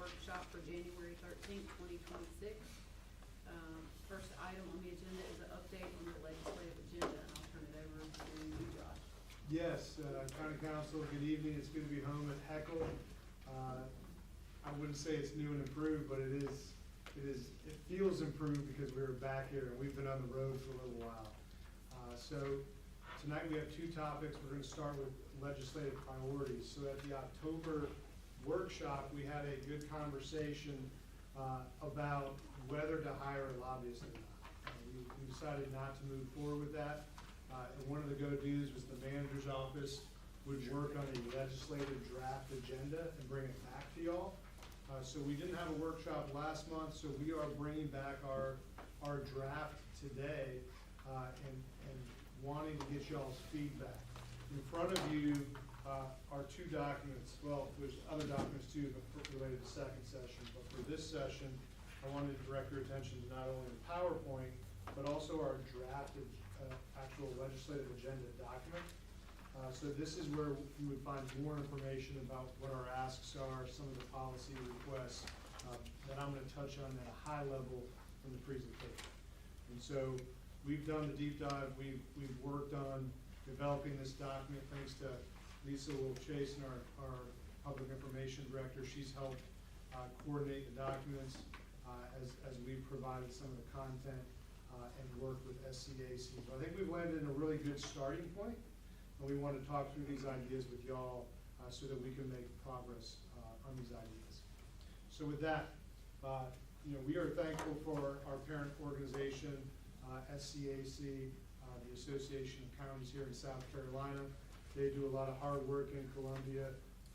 workshop for January 13th, 2026. First item on the agenda is an update on the legislative agenda, and I'll turn it over to you, Josh. Yes, County Council, good evening. It's good to be home at Heckle. I wouldn't say it's new and improved, but it feels improved because we were back here and we've been on the road for a little while. So tonight we have two topics. We're gonna start with legislative priorities. So at the October workshop, we had a good conversation about whether to hire a lobbyist or not. We decided not to move forward with that. And one of the go-dos was the manager's office would work on a legislative draft agenda and bring it back to y'all. So we didn't have a workshop last month, so we are bringing back our draft today and wanting to get y'all's feedback. In front of you are two documents. Well, there's other documents too related to second session, but for this session, I wanted to direct your attention to not only the PowerPoint, but also our drafted actual legislative agenda document. So this is where you would find more information about what our asks are, some of the policy requests that I'm going to touch on at a high level in the presentation. And so we've done the deep dive. We've worked on developing this document thanks to Lisa Wolf-Chase, our public information director. She's helped coordinate the documents as we've provided some of the content and worked with SCAC. So I think we've landed in a really good starting point. And we want to talk through these ideas with y'all so that we can make progress on these ideas. So with that, we are thankful for our parent organization, SCAC, the Association of Counties here in South Carolina. They do a lot of hard work in Columbia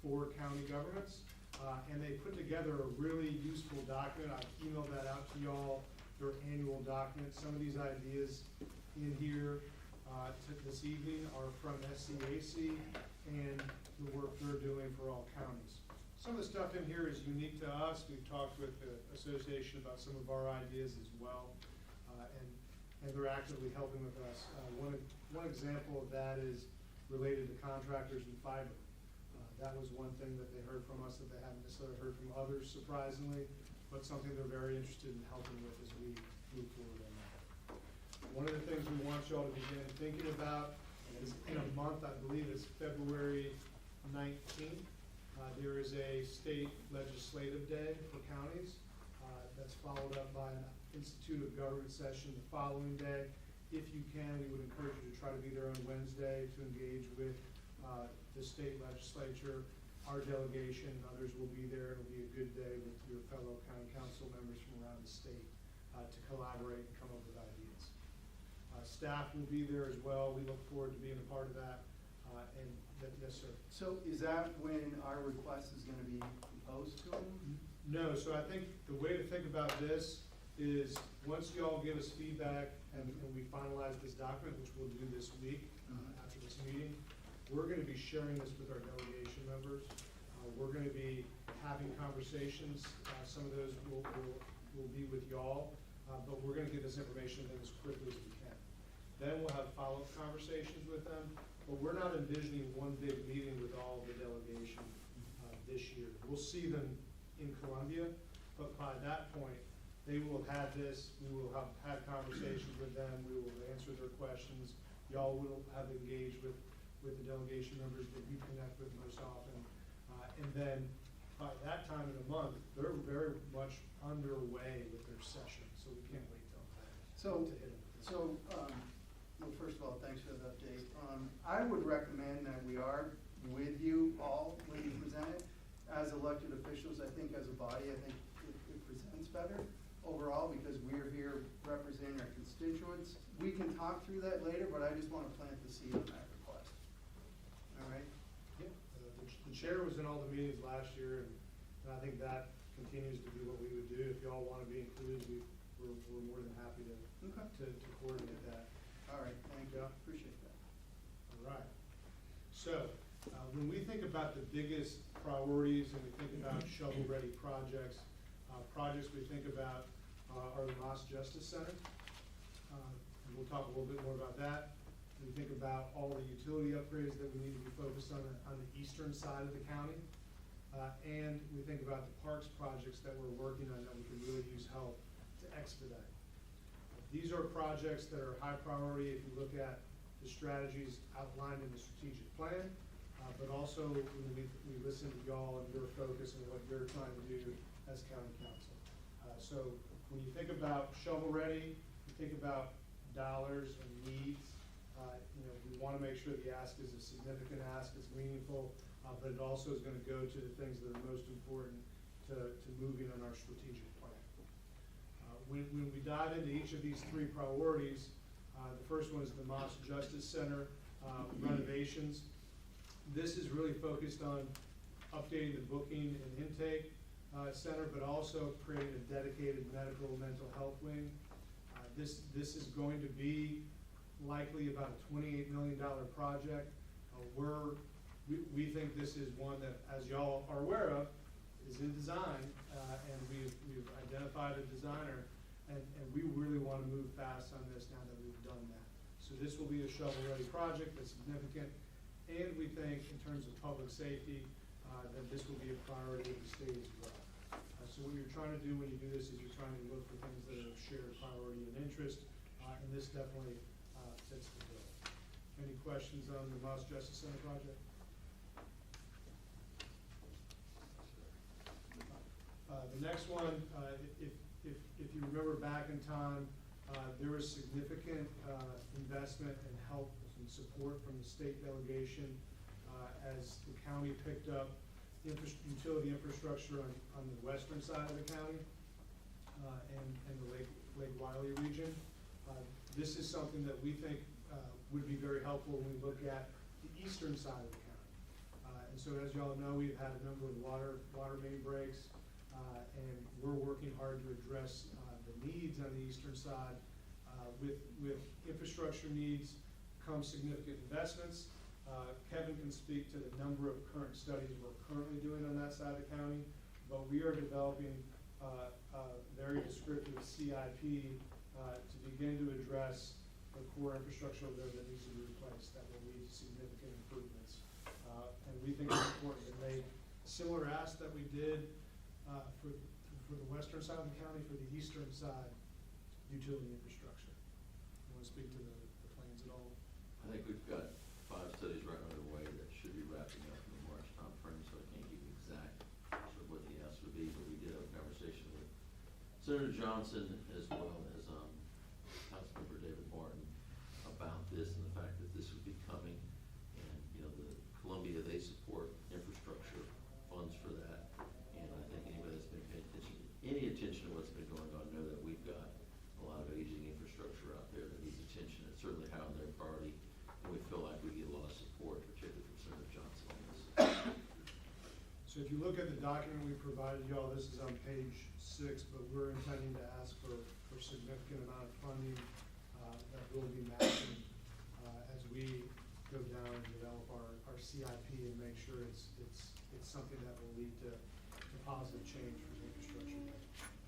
for county governments. And they put together a really useful document. I emailed that out to y'all, their annual document. Some of these ideas in here this evening are from SCAC and the work they're doing for all counties. Some of the stuff in here is unique to us. We've talked with the association about some of our ideas as well, and they're actively helping with us. One example of that is related to contractors and fiber. That was one thing that they heard from us that they haven't necessarily heard from others, surprisingly, but something they're very interested in helping with as we move forward on that. One of the things we want y'all to begin thinking about is in a month, I believe it's February 19th, there is a state legislative day for counties that's followed up by an Institute of Government session the following day. If you can, we would encourage you to try to be there on Wednesday to engage with the state legislature. Our delegation and others will be there. It'll be a good day with your fellow county council members from around the state to collaborate and come up with ideas. Staff will be there as well. We look forward to being a part of that. Yes, sir. So is that when our request is going to be proposed to them? No, so I think the way to think about this is once you all give us feedback and we finalize this document, which we'll do this week after this meeting, we're going to be sharing this with our delegation members. We're going to be having conversations. Some of those will be with y'all, but we're going to get this information to them as quickly as we can. Then we'll have follow-up conversations with them, but we're not envisioning one big meeting with all of the delegation this year. We'll see them in Columbia, but by that point, they will have had this. We will have had conversations with them. We will answer their questions. Y'all will have engaged with the delegation members that you connect with most often. And then by that time in the month, they're very much underway with their session, so we can't wait till then to hit them. Well, first of all, thanks for the update. I would recommend that we are with you all when you present it. As elected officials, I think as a body, I think it presents better overall because we're here representing our constituents. We can talk through that later, but I just want to plant the seed on that request. All right? Yeah, the chair was in all the meetings last year, and I think that continues to be what we would do. If y'all want to be included, we're more than happy to coordinate that. All right, thank you. Appreciate that. All right. So when we think about the biggest priorities and we think about shovel-ready projects, projects we think about are the Moss Justice Center. And we'll talk a little bit more about that. We think about all the utility upgrades that we need to be focused on the eastern side of the county. and we think about the parks projects that we're working on that we can really use help to expedite. These are projects that are high priority if you look at the strategies outlined in the strategic plan, but also when we listen to y'all and your focus and what you're trying to do as county council. So when you think about shovel ready, you think about dollars and needs. We want to make sure the ask is a significant ask, it's meaningful, but it also is going to go to the things that are most important to moving on our strategic plan. When we dive into each of these three priorities, the first one is the Moss Justice Center renovations. This is really focused on updating the booking and intake center, but also creating a dedicated medical mental health wing. This is going to be likely about a $28 million project. We think this is one that, as y'all are aware of, is in design, and we've identified a designer, and we really want to move fast on this now that we've done that. So this will be a shovel-ready project that's significant, and we think in terms of public safety, that this will be a priority of the state as well. So what you're trying to do when you do this is you're trying to look for things that are of shared priority and interest, and this definitely fits the bill. Any questions on the Moss Justice Center project? The next one, if you remember back in time, there was significant investment and help and support from the state delegation as the county picked up utility infrastructure on the western side of the county and the Lake Wiley region. This is something that we think would be very helpful when we look at the eastern side of the county. And so as y'all know, we've had a number of water main breaks, and we're working hard to address the needs on the eastern side. With infrastructure needs come significant investments. Kevin can speak to the number of current studies we're currently doing on that side of the county, but we are developing a very descriptive CIP to begin to address the core infrastructure over there that needs to be replaced, that will lead to significant improvements. And we think it's important to make similar asks that we did for the western side of the county, for the eastern side, utility infrastructure. You want to speak to the plans at all? I think we've got 5 studies right underway that should be wrapping up in the March timeframe, so I can't give you exact sort of what the ask would be, but we did have a conversation with Senator Johnson as well as Councilmember David Martin about this and the fact that this would be coming, and the Columbia, they support infrastructure funds for that, and I think anybody that's been paying any attention to what's been going on know that we've got a lot of aging infrastructure out there that needs attention. It's certainly high on their priority, and we feel like we get a lot of support, particularly from Senator Johnson on this. So if you look at the document we provided y'all, this is on page 6, but we're intending to ask for a significant amount of funding that will be matching as we go down and develop our CIP and make sure it's something that will lead to positive change for the infrastructure.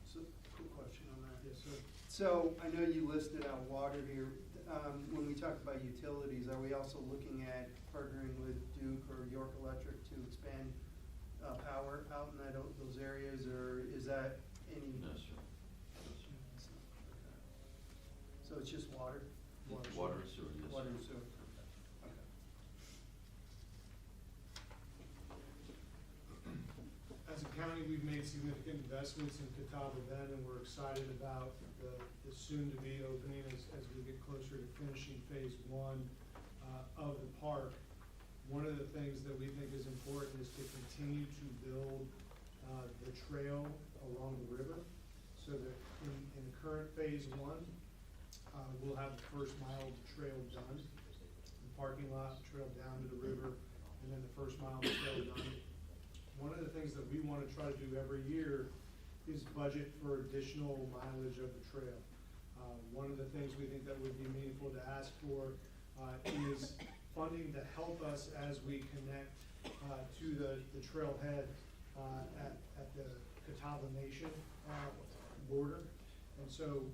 So, quick question on that. Yes, sir. So, I know you listed out water here. When we talk about utilities, are we also looking at partnering with Duke or York Electric to expand power out in those areas, or is that any? No, sir. So it's just water? Water and sewer, yes. Water and sewer. Okay. As a county, we've made significant investments in Catawba Bend, and we're excited about the soon-to-be opening as we get closer to finishing phase 1 of the park. One of the things that we think is important is to continue to build the trail along the river, so that in current phase 1, we'll have the first mile of the trail done, the parking lot, the trail down to the river, and then the first mile of the trail done. One of the things that we want to try to do every year is budget for additional mileage of the trail. One of the things we think that would be meaningful to ask for is funding to help us as we connect to the trailhead at the Catawba Nation border. And so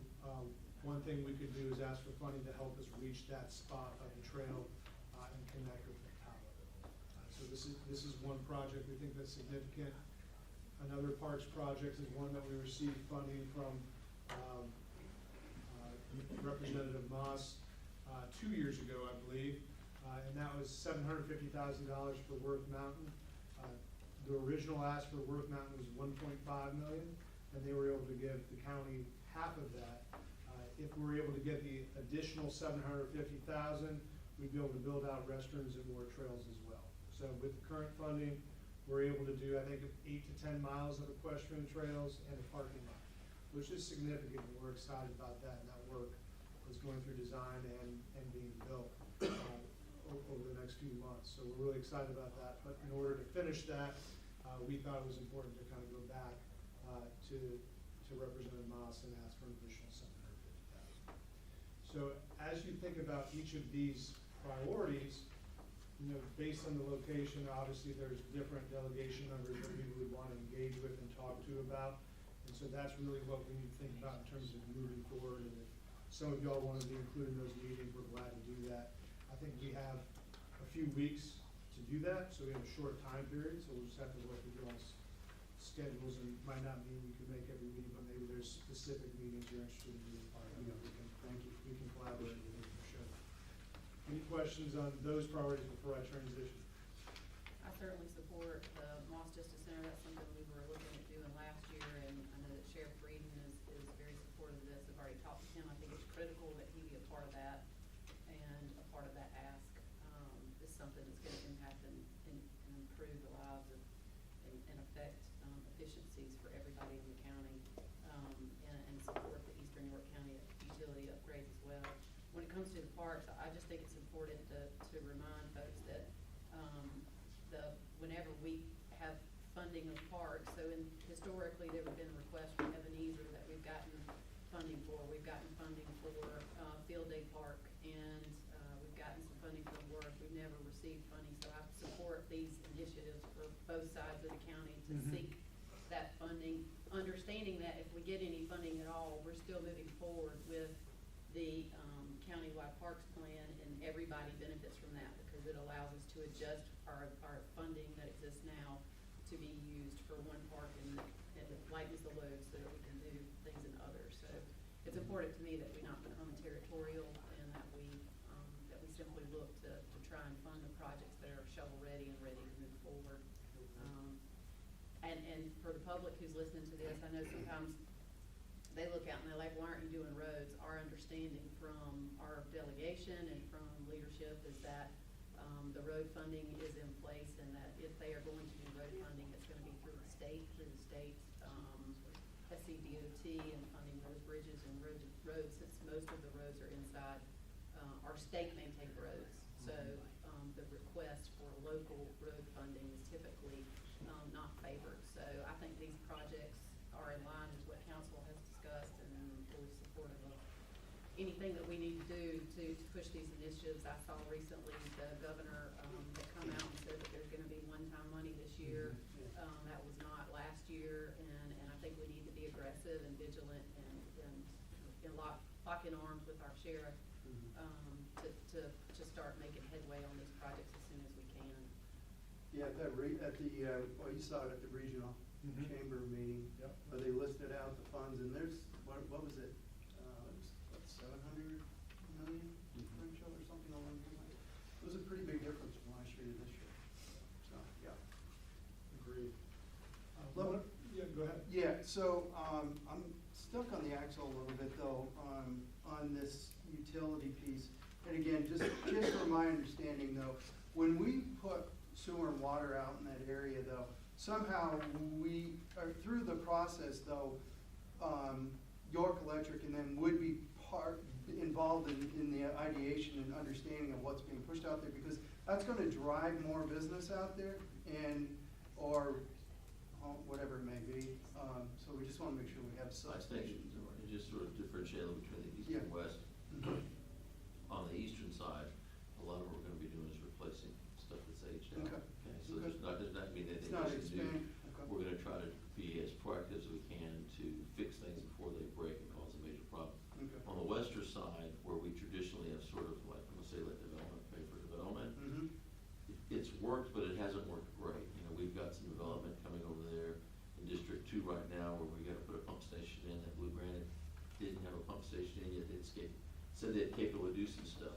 one thing we could do is ask for funding to help us reach that spot of the trail and connect with Catawba. So this is one project we think that's significant. Another parks project is one that we received funding from Representative Moss 2 years ago, I believe, and that was $750,000 for Worth Mountain. The original ask for Worth Mountain was $1.5 million, and they were able to give the county half of that. If we're able to get the additional $750,000, we'd be able to build out restrooms and more trails as well. So with the current funding, we're able to do, I think, 8 to 10 miles of equestrian trails and a parking lot, which is significant, and we're excited about that, and that work is going through design and being built over the next few months. So we're really excited about that, but in order to finish that, we thought it was important to kind of go back to Representative Moss and ask for an additional $750,000. So as you think about each of these priorities, you know, based on the location, obviously there's different delegation members that we would want to engage with and talk to about. And so that's really what we need to think about in terms of moving forward. And if some of y'all want to be included in those meetings, we're glad to do that. I think we have a few weeks to do that, so we have a short time period, so we'll just have to look at y'all's schedules, and it might not mean we can make every meeting, but maybe there's specific meetings you're interested in being part of. Thank you. We can collaborate with you for sure. Any questions on those priorities before I transition? I certainly support the Moss Justice Center. That's something we were looking at doing last year, and I know that Sheriff Breeden is very supportive of this. I've already talked to him. I think it's critical that he be a part of that and a part of that ask. Is something that's going to impact and improve the lives of and affect efficiencies for everybody in the county, and support the Eastern York County utility upgrades as well. When it comes to the parks, I just think it's important to remind folks that whenever we have funding of parks, so historically there have been requests from Ebenezer that we've gotten funding for. We've gotten funding for Field Day Park, and we've gotten some funding from Worth. We've never received funding, so I support these initiatives for both sides of the county to seek that funding, understanding that if we get any funding at all, we're still moving forward with the countywide parks plan, and everybody benefits from that because it allows us to adjust our funding that exists now to be used for one park and it lightens the load so that we can do things in others. So it's important to me that we not become territorial and that we simply look to try and fund the projects that are shovel ready and ready to move forward. And for the public who's listening to this, I know sometimes they look out and they're like, why aren't you doing roads? Our understanding from our delegation and from leadership is that the road funding is in place, and that if they are going to do road funding, it's going to be through the state SCDOT, and funding those bridges and roads, since most of the roads are inside our state maintained roads. So the request for local road funding is typically not favored. So I think these projects are in line with what council has discussed, and fully supportive of anything that we need to do to push these initiatives. I saw recently the governor had come out and said that there's going to be one-time money this year. That was not last year, and I think we need to be aggressive and vigilant and lock in arms with our sheriff to start making headway on these projects as soon as we can. Yeah, well, you saw it at the regional chamber meeting. Yep. Where they listed out the funds, and there's, what was it? It was, what, 700 million differential or something along those lines? It was a pretty big difference from last year to this year. So, yeah. Agreed. Yeah, go ahead. Yeah, so I'm stuck on the axle a little bit though, on this utility piece. And again, just from my understanding though, when we put sewer and water out in that area though, somehow we are through the process though, York Electric and then would be involved in the ideation and understanding of what's being pushed out there, because that's going to drive more business out there or whatever it may be. So we just want to make sure we have substations. And just sort of differentiate between the east and west. On the eastern side, a lot of what we're going to be doing is replacing stuff that's aged out. Okay. So there's not mean anything It's not we should do. expanding. Okay. We're going to try to be as proactive as we can to fix things before they break and cause a major problem. Okay. On the western side, where we traditionally have sort of like, I'm going to say, let development pay for development, it's worked, but it hasn't said they're capable of doing some stuff.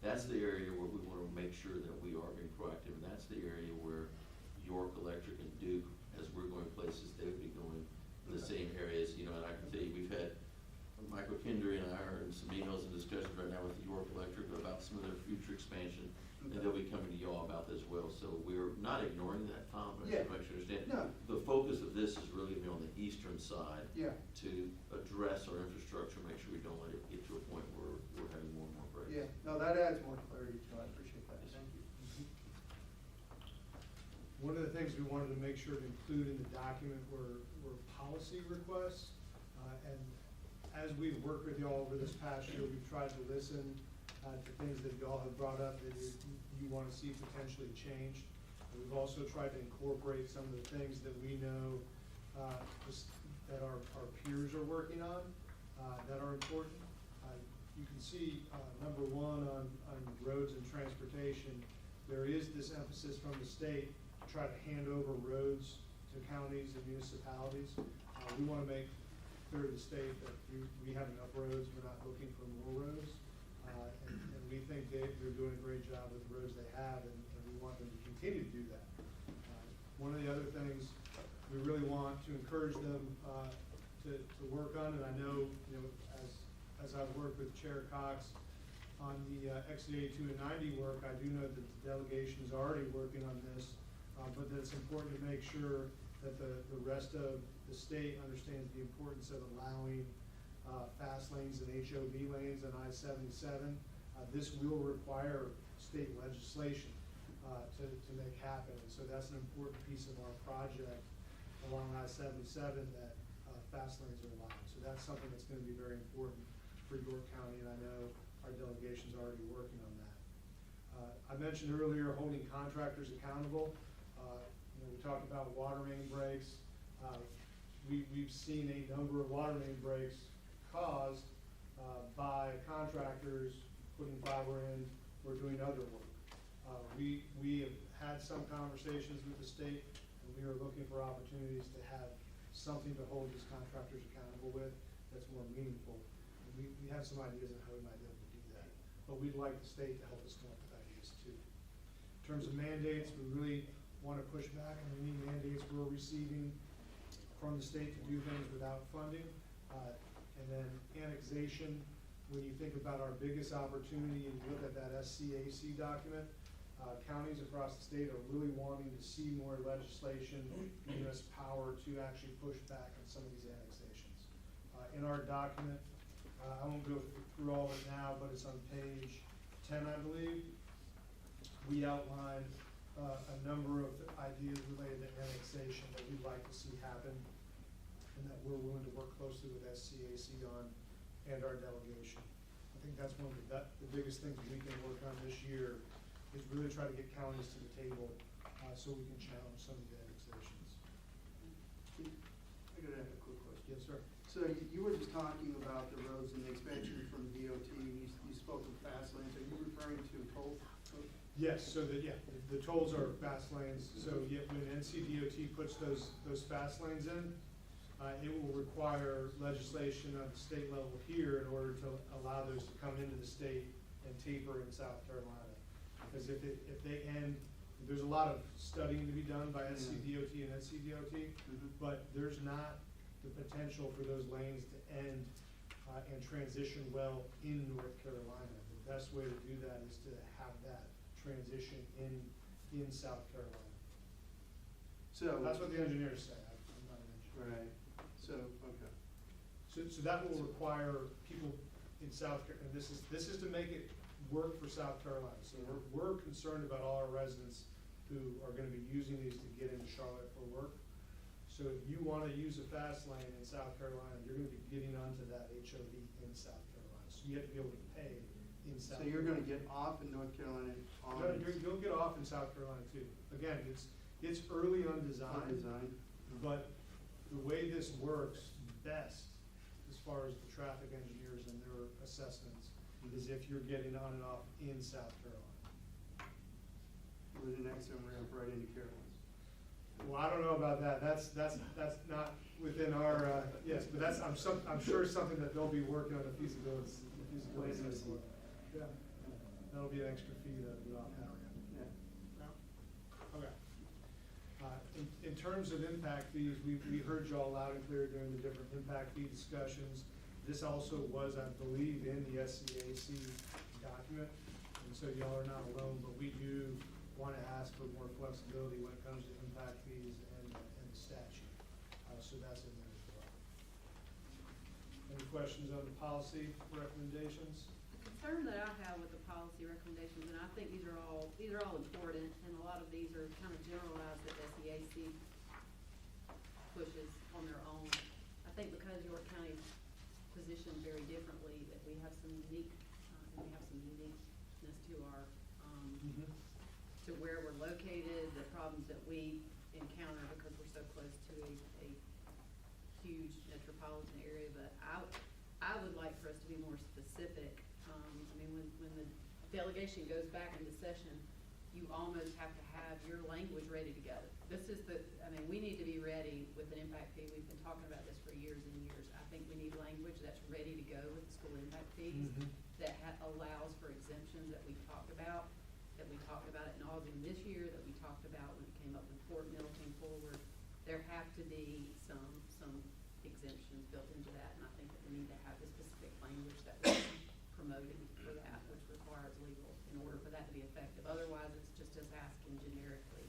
That's the area where we wanna make sure that we are being proactive, and that's the area where York Electric and Duke, as we're going places, they would be going in the same areas, you know, and I can tell you, we've had, Michael Kendry and I are in some emails and discussions right now with York Electric about some of their future expansion, and they'll be coming to y'all about this as well, so we're not ignoring that, Tom, but I Yeah. should make sure you understand. No. The focus of this is really gonna be on the eastern side. Yeah. To address our infrastructure, make sure we don't let it get to a point where we're having more and more breaks. Yeah, no, that adds more clarity to it, I appreciate that, thank you. One of the things we wanted to make sure to include in the document were policy requests. And as we've worked with y'all over this past year, we've tried to listen to things that y'all have brought up that you want to see potentially changed. And we've also tried to incorporate some of the things that we know just that our peers are working on that are important. You can see number one on roads and transportation, there is this emphasis from the state to try to hand over roads to counties and municipalities. We want to make clear to the state that we have enough roads, we're not looking for more roads. And we think they're doing a great job with the roads they have, and we want them to continue to do that. One of the other things we really want to encourage them to work on, and I know, you know, as I've worked with Chair Cox on the Exit 82 and 90 work, I do know that the delegation is already working on this, but that it's important to make sure that the rest of the state understands the importance of allowing fast lanes and HOV lanes on I-77. This will require state legislation to make happen, and so that's an important piece of our project along I-77, that fast lanes are allowed. So that's something that's gonna be very important for York County, and I know our delegation's already working on that. I mentioned earlier holding contractors accountable. You know, we talked about water main breaks. We've seen a number of water main breaks caused by contractors putting fiber in or doing other work. We have had some conversations with the state, and we are looking for opportunities to have something to hold these contractors accountable with that's more meaningful. And we have some ideas on how we might be able to do that, but we'd like the state to help us come up with ideas too. In terms of mandates, we really want to push back on any mandates we're receiving from the state to do things without funding. And then annexation, when you think about our biggest opportunity and you look at that SCAC document, counties across the state are really wanting to see more legislation giving us power to actually push back on some of these annexations. In our document, I won't go through all of it now, but it's on page 10, I believe. We outline a number of ideas related to annexation that we'd like to see happen, and that we're willing to work closely with SCAC on and our delegation. I think that's one of the biggest things we can work on this year, is really try to get counties to the table so we can challenge some of the annexations. I gotta have a quick question. Yes, sir. So you were just talking about the roads and the expansion from DOT, you spoke of fast lanes, are you referring to toll? Yes, so the tolls are fast lanes, so when NCDOT puts those fast lanes in, it will require legislation at the state level here in order to allow those to come into the state and taper in South Carolina. Because if they end, there's a lot of studying to be done by SCDOT and NCDOT, but there's not the potential for those lanes to end and transition well in North Carolina. The best way to do that is to have that transition in South Carolina. So. That's what the engineers say. I'm not an engineer. Right, so, okay. So that will require people in South Carolina, and this is to make it work for South Carolina. So we're concerned about all our residents who are gonna be using these to get into Charlotte for work. So if you wanna use a fast lane in South Carolina, you're gonna be getting onto that HOV in South Carolina. So you have to be able to pay in South Carolina. So you're gonna get off in North Carolina on. No, you'll get off in South Carolina too. Again, it's early on design. On design. But the way this works best, as far as the traffic engineers and their assessments, is if you're getting on and off in South Carolina. With an exit ramp right into Caroline's. Well, I don't know about that. That's not within our, yes, but I'm sure something that they'll be working on the feasibility feasibility. Yeah, that'll be an extra fee that we don't have yet. Yeah. No? Okay. In terms of impact fees, we heard y'all loud and clear during the different impact fee discussions. This also was, I believe, in the SCAC document, and so y'all are not alone, but we do want to ask for more flexibility when it comes to impact fees and the statute. So that's in there as well. Any questions on the policy recommendations? The concern that I have with the policy recommendations, and I think these are all important, and a lot of these are kind of generalized that SEAC pushes on their own. I think because York County's positioned very differently, that we have some uniqueness to our, to where we're located, the problems that we encounter because we're so close to a huge metropolitan area. But I would like for us to be more specific. I mean, when the delegation goes back into session, you almost have to have your language ready to go. We need to be ready with an impact fee. We've been talking about this for years and years. I think we need language that's ready to go with school impact fees that allows for exemptions that we've talked about at nauseam this year, that we talked about when it came up when Fort Mill came forward. There have to be some exemptions built into that, and I think that we need to have the specific language that we're promoting for that, which requires legal in order for that to be effective. Otherwise, it's just us asking generically.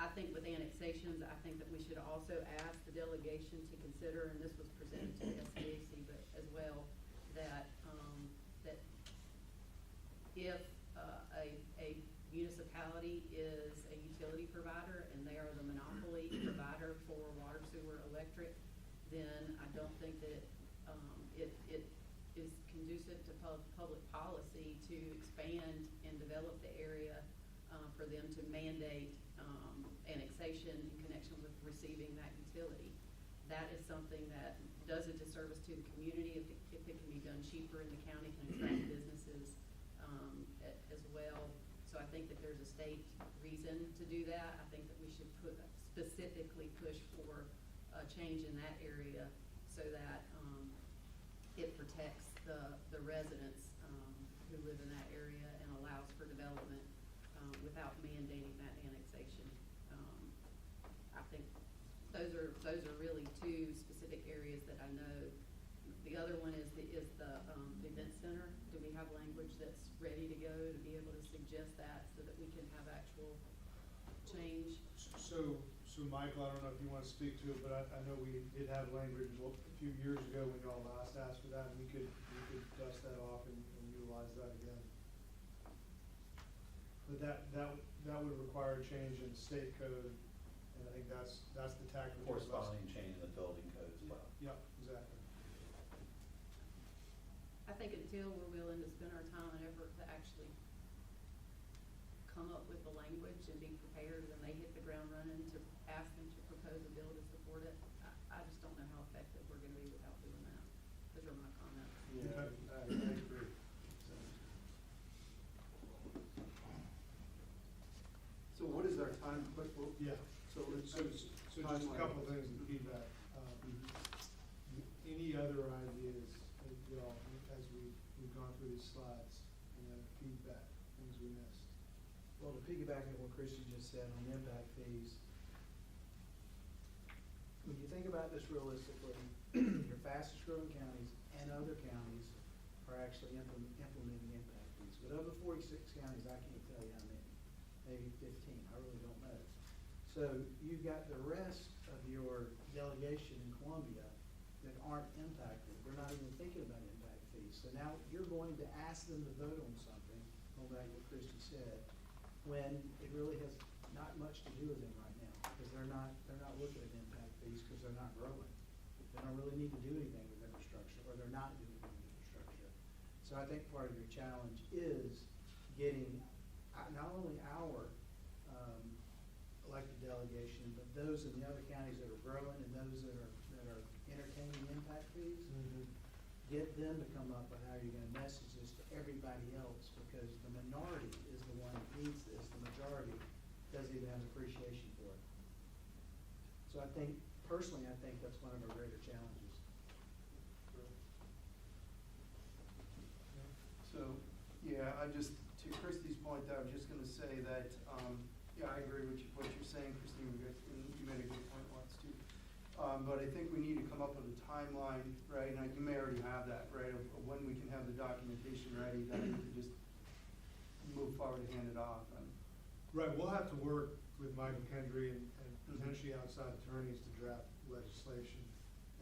I think with annexations, I think that we should also ask the delegation to consider, and this was presented to the SCAC, but as well, that if a municipality is a utility provider and they are the monopoly provider for water, sewer, electric, then I don't think that it is conducive to public policy to expand and develop the area for them to mandate annexation in connection with receiving that utility. That is something that does a disservice to the community if it can be done cheaper in the county, can attract businesses as well. So I think that there's a state reason to do that. I think that we should specifically push for a change in that area so that it protects the residents who live in that area and allows for development without mandating that annexation. I think those are really two specific areas that I know. The other one is the event center. Do we have language that's ready to go to be able to suggest that so that we can have actual change? So Michael, I don't know if you want to speak to it, but I know we did have language a few years ago when y'all last asked for that, and we could dust that off and utilize that again. But that would require a change in state code, and I think that's the tack. Corresponding change in the building code as well. Yep, exactly. I think until we're willing to spend our time and effort to actually come up with the language and be prepared when they hit the ground running to ask them to propose a bill to support it, I just don't know how effective we're gonna be without doing that. Those are my comments. Yeah, I agree. So what is our time? Yeah. So let's. So just a couple of things in feedback. Any other ideas, y'all, as we've gone through these slides, feedback, things we missed? Well, to piggyback on what Christian just said on impact fees, when you think about this realistically, your fastest growing counties and other counties are actually implementing impact fees. But of the 46 counties, I can't tell you how many, maybe 15, I really don't know. So you've got the rest of your delegation in Columbia that aren't impacted. They're not even thinking about impact fees. So now you're going to ask them to vote on something, going back to what Christian said, when it really has not much to do with them right now, because they're not looking at impact fees because they're not growing. They don't really need to do anything with infrastructure, or they're not doing anything with infrastructure. So I think part of your challenge is getting not only our elected delegation, but those in the other counties that are growing and those that are entertaining impact fees, get them to come up with how you're gonna message this to everybody else, because the minority is the one that needs this. The majority doesn't even have appreciation for it. So personally, I think that's one of our greater challenges. point that, I was just gonna say that, yeah, I agree with what you're saying, Christine, you made a good point once too. But I think we need to come up with a timeline, right, and you may already have that, right, of when we can have the documentation ready, that we can just move forward and hand it off, and. Right, we'll have to work with Michael Kendry and potentially outside attorneys to draft legislation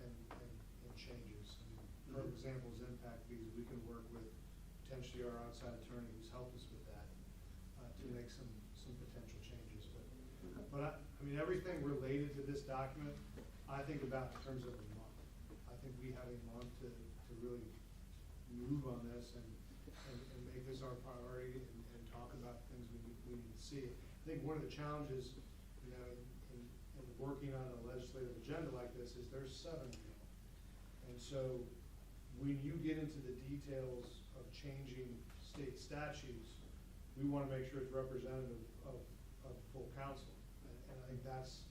and changes. I mean, for example, is impact fees, we can work with potentially our outside attorney who's helped us with that, to make some potential changes. But I mean, everything related to this document, I think about in terms of a month. I think we have a month to really move on this and make this our priority and talk about things we need to see. I think one of the challenges, you know, in working on a legislative agenda like this is there's 7 of them. And so when you get into the details of changing state statutes, we want to make sure it's representative of full council. And I think that's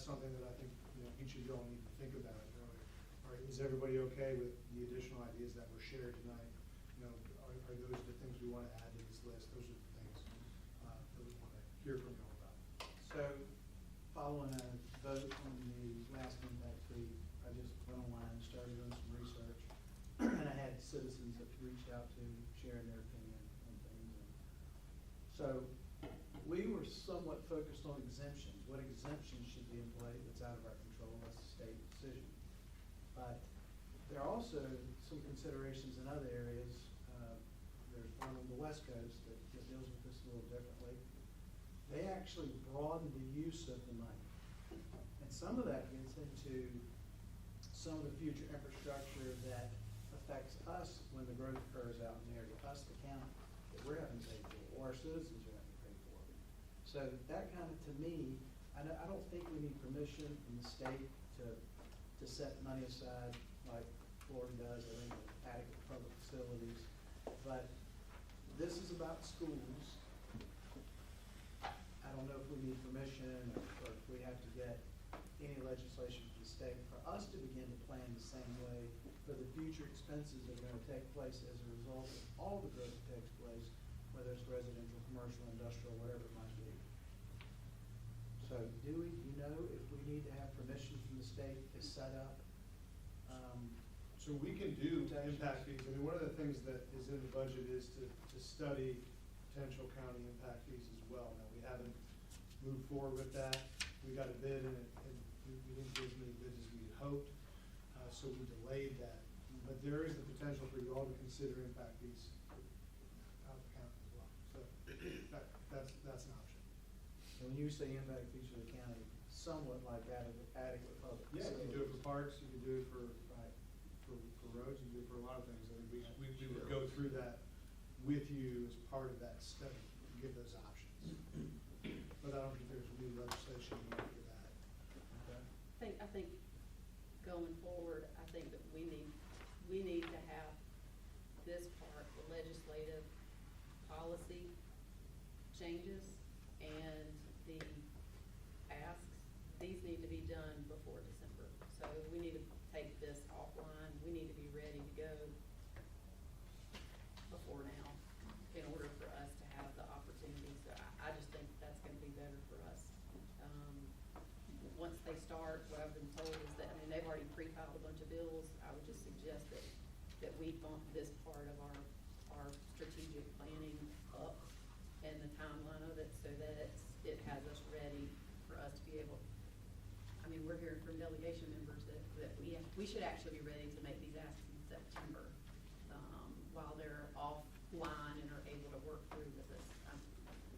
something that I think, you know, each of y'all need to think about. You know, is everybody okay with the additional ideas that were shared tonight? You know, are those the things we want to add to this list? Those are the things that we want to hear from y'all about. So, following a vote on the last impact fee, I just went online and started doing some research. And I had citizens that reached out to sharing their opinion on things. And so, we were somewhat focused on exemptions. What exemptions should be in play that's out of our control? That's a state decision. But there are also some considerations in other areas. There's one on the West Coast that deals with this a little differently. They actually broaden the use of the money. And some of that gets into some of the future infrastructure that affects us when the growth occurs out in the area, us, the county, that we're having to pay for, or our citizens are having to pay for. So that kind of, to me, I don't think we need permission from the state to set money aside like Florida does, I think, with adequate public facilities. But this is about schools. I don't know if we need permission or if we have to get any legislation from the state for us to begin to plan the same way for the future expenses that are going to take place as a result of all the growth that takes place, whether it's residential, commercial, industrial, whatever it might be. So do you know if we need to have permission from the state to set up? So we can do impact fees. I mean, one of the things that is in the budget is to study potential county impact fees as well. Now, we haven't moved forward with that. We got a bid and we didn't get as many bids as we had hoped, so we delayed that. But there is the potential for you all to consider impact fees out of the county as well. So that's an option. And when you say impact fees for the county, somewhat like adequate public Yeah, you can do it for parks, you can do it for roads, you can do it for a lot of things. I think we would go through that with you as part of that study, and give those options. But I don't think there's new legislation needed for that. Okay? I think going forward, I think that we need to have this part, the legislative policy changes and the asks, these need to be done before December. So we need to take this offline, we need to be ready to go before now in order for us to have the opportunity. So I just think that's gonna be better for us. Once they start, what I've been told is that, I mean, they've already pre-filed a bunch of bills. I would just suggest that we bump this part of our strategic planning up and the timeline of it so that it has us ready for us to be able, I mean, we're hearing from delegation members that we should actually be ready to make these asks in September, while they're offline and are able to work through with us.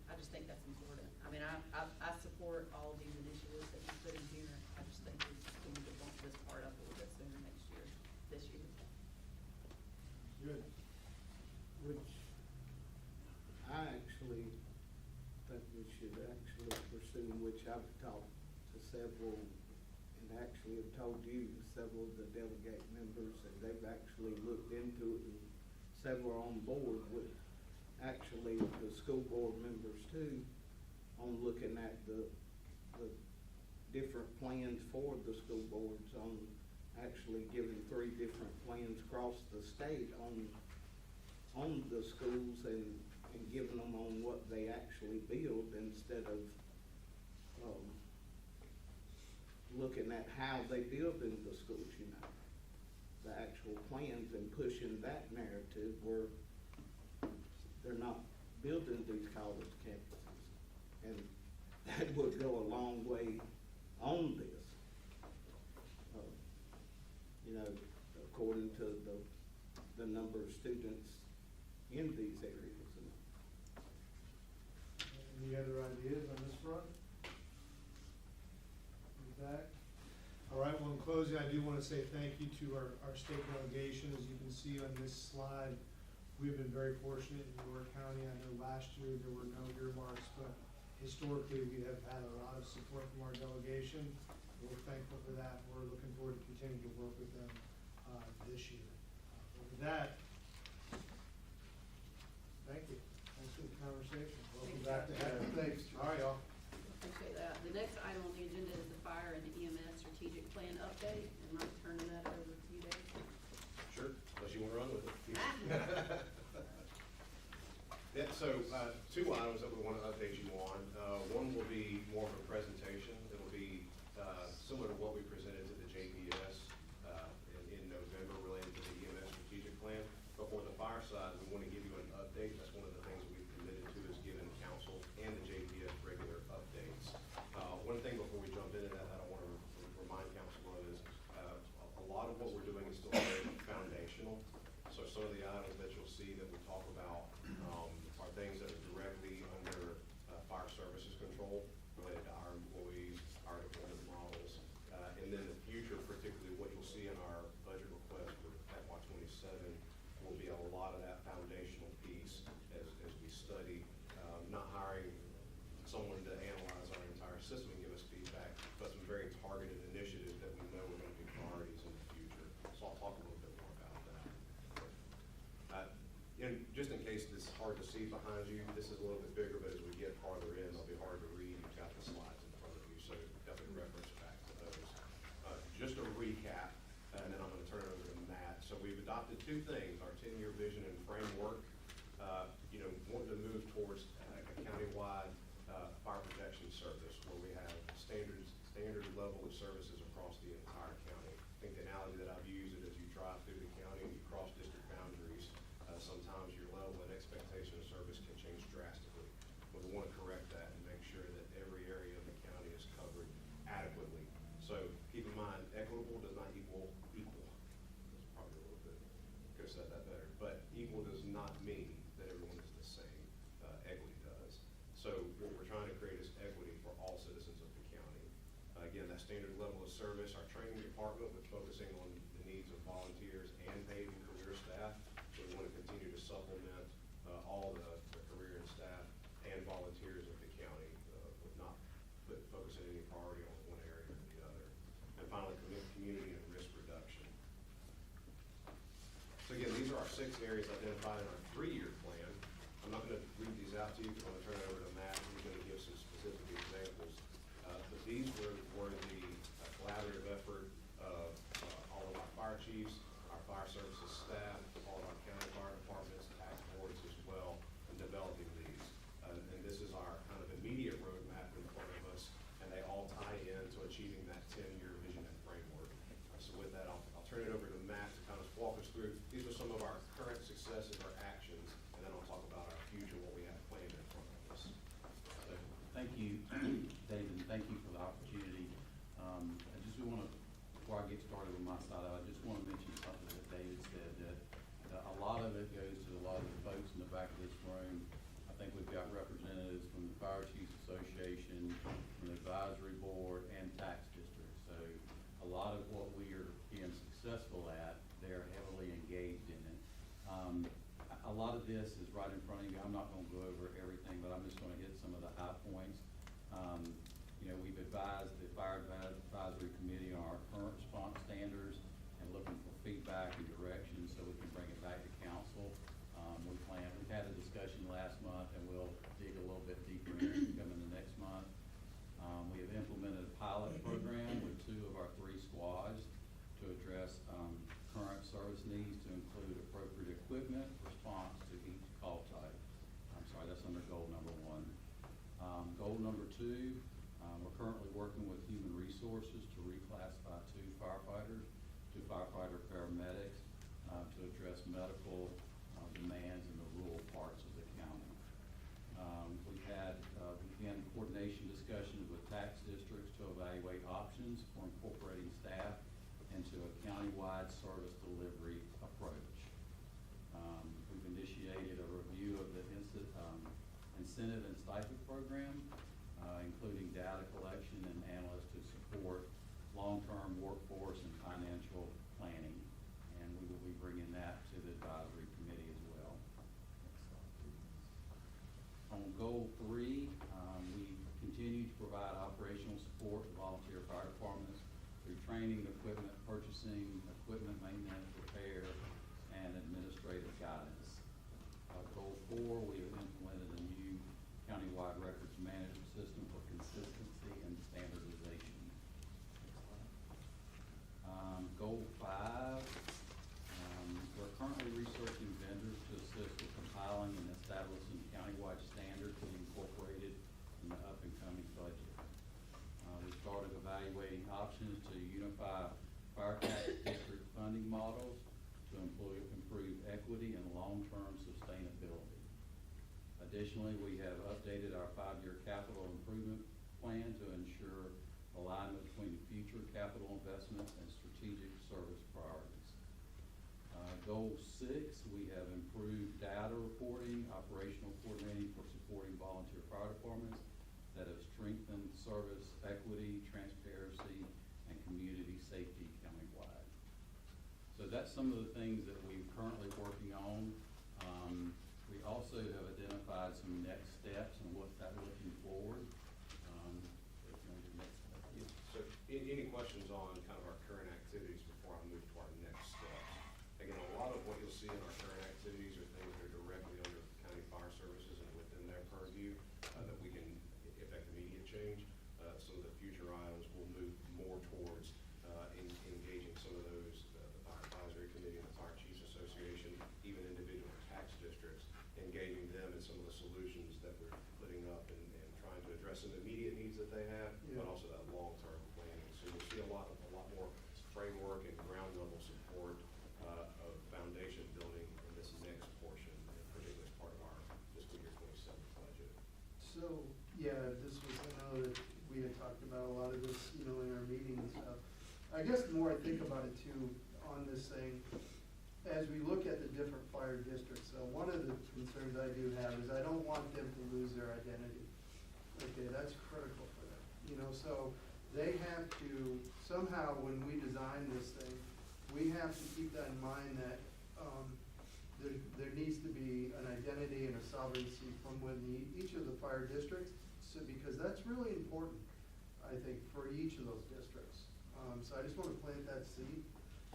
I just think that's important. I mean, I support all of these initiatives that you put in here. I just think we need to bump this part up a little bit sooner this year. Good. Which I actually think we should actually pursue, which I've talked to several, and actually have told you, several of the delegate members, and they've actually looked into it, and several are on board with, actually, the school board members too, on looking at the different plans for the school boards, on actually giving 3 different plans across the state on the schools and and giving them on what they actually build instead of, looking at how they build in the schools, you know. The actual plans and pushing that narrative where they're not building these college campuses. And that would go a long way on this. You know, according to the number of students in these areas. Any other ideas on this front? Back. All right, well, in closing, I do want to say thank you to our state delegation. As you can see on this slide, we've been very fortunate in York County. I know last year there were no earmarks, but historically we have had a lot of support from our delegation. We're thankful for that. We're looking forward to continuing to work with them this year. But with that, thank you. Thanks for the conversation. Welcome back to Heather. Thanks. All right, y'all. Appreciate that. The next item on the agenda is the fire and EMS strategic plan update, and I'm turning that over to you, Dave. Sure, unless you want to run with it. Yeah, so, two items that we want to update you on. One will be more of a presentation. It'll be, similar to what we presented to the JPS, in November related to the EMS strategic plan. But for the fire side, we want to give you an update. That's one of the things we've committed to, is giving council and the JPS regular updates. One thing before we jump into that I want to remind council of is, a lot of what we're doing is still very foundational. So some of the items that you'll see that we talk about, are things that are directly under, fire services control related to our employees, our deployment models. And then the future, particularly what you'll see in our budget request for FY '27, will be a lot of that foundational piece as we study, not hiring someone to analyze our entire system and give us feedback, but some very targeted initiatives that we know are going to be priorities in the future. So I'll talk a little bit more about that. And just in case this is hard to see behind you, this is a little bit bigger, but as we get farther in, it'll be hard to read. You've got the slides in front of you, so definitely reference back to those. Just a recap, and then I'm going to turn it over to Matt. So we've adopted two things: our 10-year vision and framework. You know, wanting to move towards a countywide fire protection service where we have standard level of services across the entire county. I think the analogy that I've used is, as you drive through the county and you cross district boundaries, sometimes your level and expectation of service can change drastically. But we want to correct that and make sure that every area of the county is covered adequately. So keep in mind, equitable does not equal equal. That's probably a little bit, could have said that better. But equal does not mean that everyone is the same. Equity does. So what we're trying to create is equity for all citizens of the county. Again, that standard level of service, our training department, with focusing on the needs of volunteers and paid and career staff. So we want to continue to supplement all the career and staff and volunteers of the county, with not focusing any priority on one area or the other. And finally, community and risk reduction. So again, these are our 6 areas identified in our 3-year plan. I'm not going to read these out to you, because I'm going to turn it over to Matt, who's going to give some specific examples. But these were the collaborative effort of all of our fire chiefs, our fire services staff, all of our county fire departments, tax boards as well, in developing these. And this is our kind of immediate roadmap in front of us, and they all tie in to achieving that 10-year vision and framework. So with that, I'll turn it over to Matt to kind of walk us through. These are some of our current successes or actions, and then I'll talk about our future, what we have planned in front of us. So, Thank you, David, and thank you for the opportunity. I just want to, before I get started with my side, I just want to mention something that David said, that a lot of it goes to a lot of the folks in the back of this room. I think we've got representatives from the Fire Chiefs Association, from the advisory board, and tax district. So a lot of what we are being successful at, they're heavily engaged in it. A lot of this is right in front of you. I'm not going to go over everything, but I'm just going to hit some of the high points. You know, we've advised the Fire Advisory Committee on our current response standards and looking for feedback and direction so we can bring it back to council. We've had a discussion last month, and we'll dig a little bit deeper in it coming the next month. We have implemented a pilot program with 2 of our 3 squads to address current service needs, to include appropriate equipment response to each call type. So working with Human Resources to reclassify 2 firefighters to firefighter paramedics to address medical demands in the rural parts of the county. We began coordination discussions with tax districts to evaluate options for incorporating staff into a countywide service delivery approach. We've initiated a review of the incentive and stipend program, including data collection and analysts to support long-term workforce and financial planning. And we will be bringing that to the advisory committee as well. Next slide, please. On goal 3, we continue to provide operational support to volunteer fire departments through training, equipment purchasing, equipment maintenance, repair, and administrative guidance. Goal 4, we have implemented a new countywide records management system for consistency and standardization. Goal 5, we're currently researching vendors to assist with compiling and establishing countywide standards to be incorporated in the up-and-coming budget. We started evaluating options to unify fire tax district funding models to improve equity and long-term sustainability. Additionally, we have updated our 5-year capital improvement plan to ensure alignment between future capital investments and strategic service priorities. Goal 6, we have improved data reporting, operational coordinating for supporting volunteer fire departments that have strengthened service equity, transparency, and community safety countywide. So that's some of the things that we're currently working on. We also have identified some next steps and what's that looking forward. Next step, yeah. So any questions on kind of our current activities before I move to our next steps? Again, a lot of what you'll see in our current activities are things that are directly under county fire services and within their purview that we can affect immediate change. Some of the future items will move more towards engaging some of those, the Fire Advisory Committee and the Fire Chiefs Association, even individual tax districts, engaging them in some of the solutions that we're putting up and trying to address some immediate needs that they have, but also that long-term planning. So you'll see a lot more framework and ground level support of foundation building in this next portion, particularly as part of our fiscal year 27 budget. So, yeah, this was, I know that we had talked about a lot of this, you know, in our meeting and stuff. I guess the more I think about it too, on this thing, as we look at the different fire districts, one of the concerns I do have is I don't want them to lose their identity. Okay, that's critical for them, you know, so they have to, somehow when we design this thing, we have to keep that in mind that, there needs to be an identity and a sovereignty from within each of the fire districts, so, because that's really important, I think, for each of those districts. So I just want to plant that seed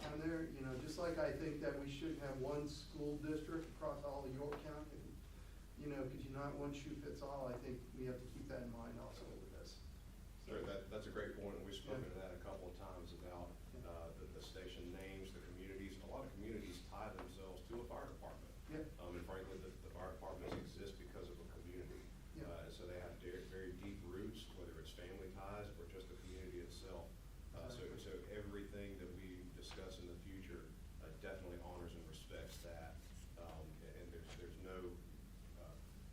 on there, you know, just like I think that we should have one school district across all of York County, you know, because you're not one shoe fits all. I think we have to keep that in mind also with this. Sure, that's a great point, and we've spoken to that a couple of times about the station names, the communities. A lot of communities tie themselves to a fire department. Yeah. And frankly, the fire departments exist because of a community. Yeah. So they have very deep roots, whether it's family ties or just the community itself. So everything that we discuss in the future definitely honors and respects that. And there's no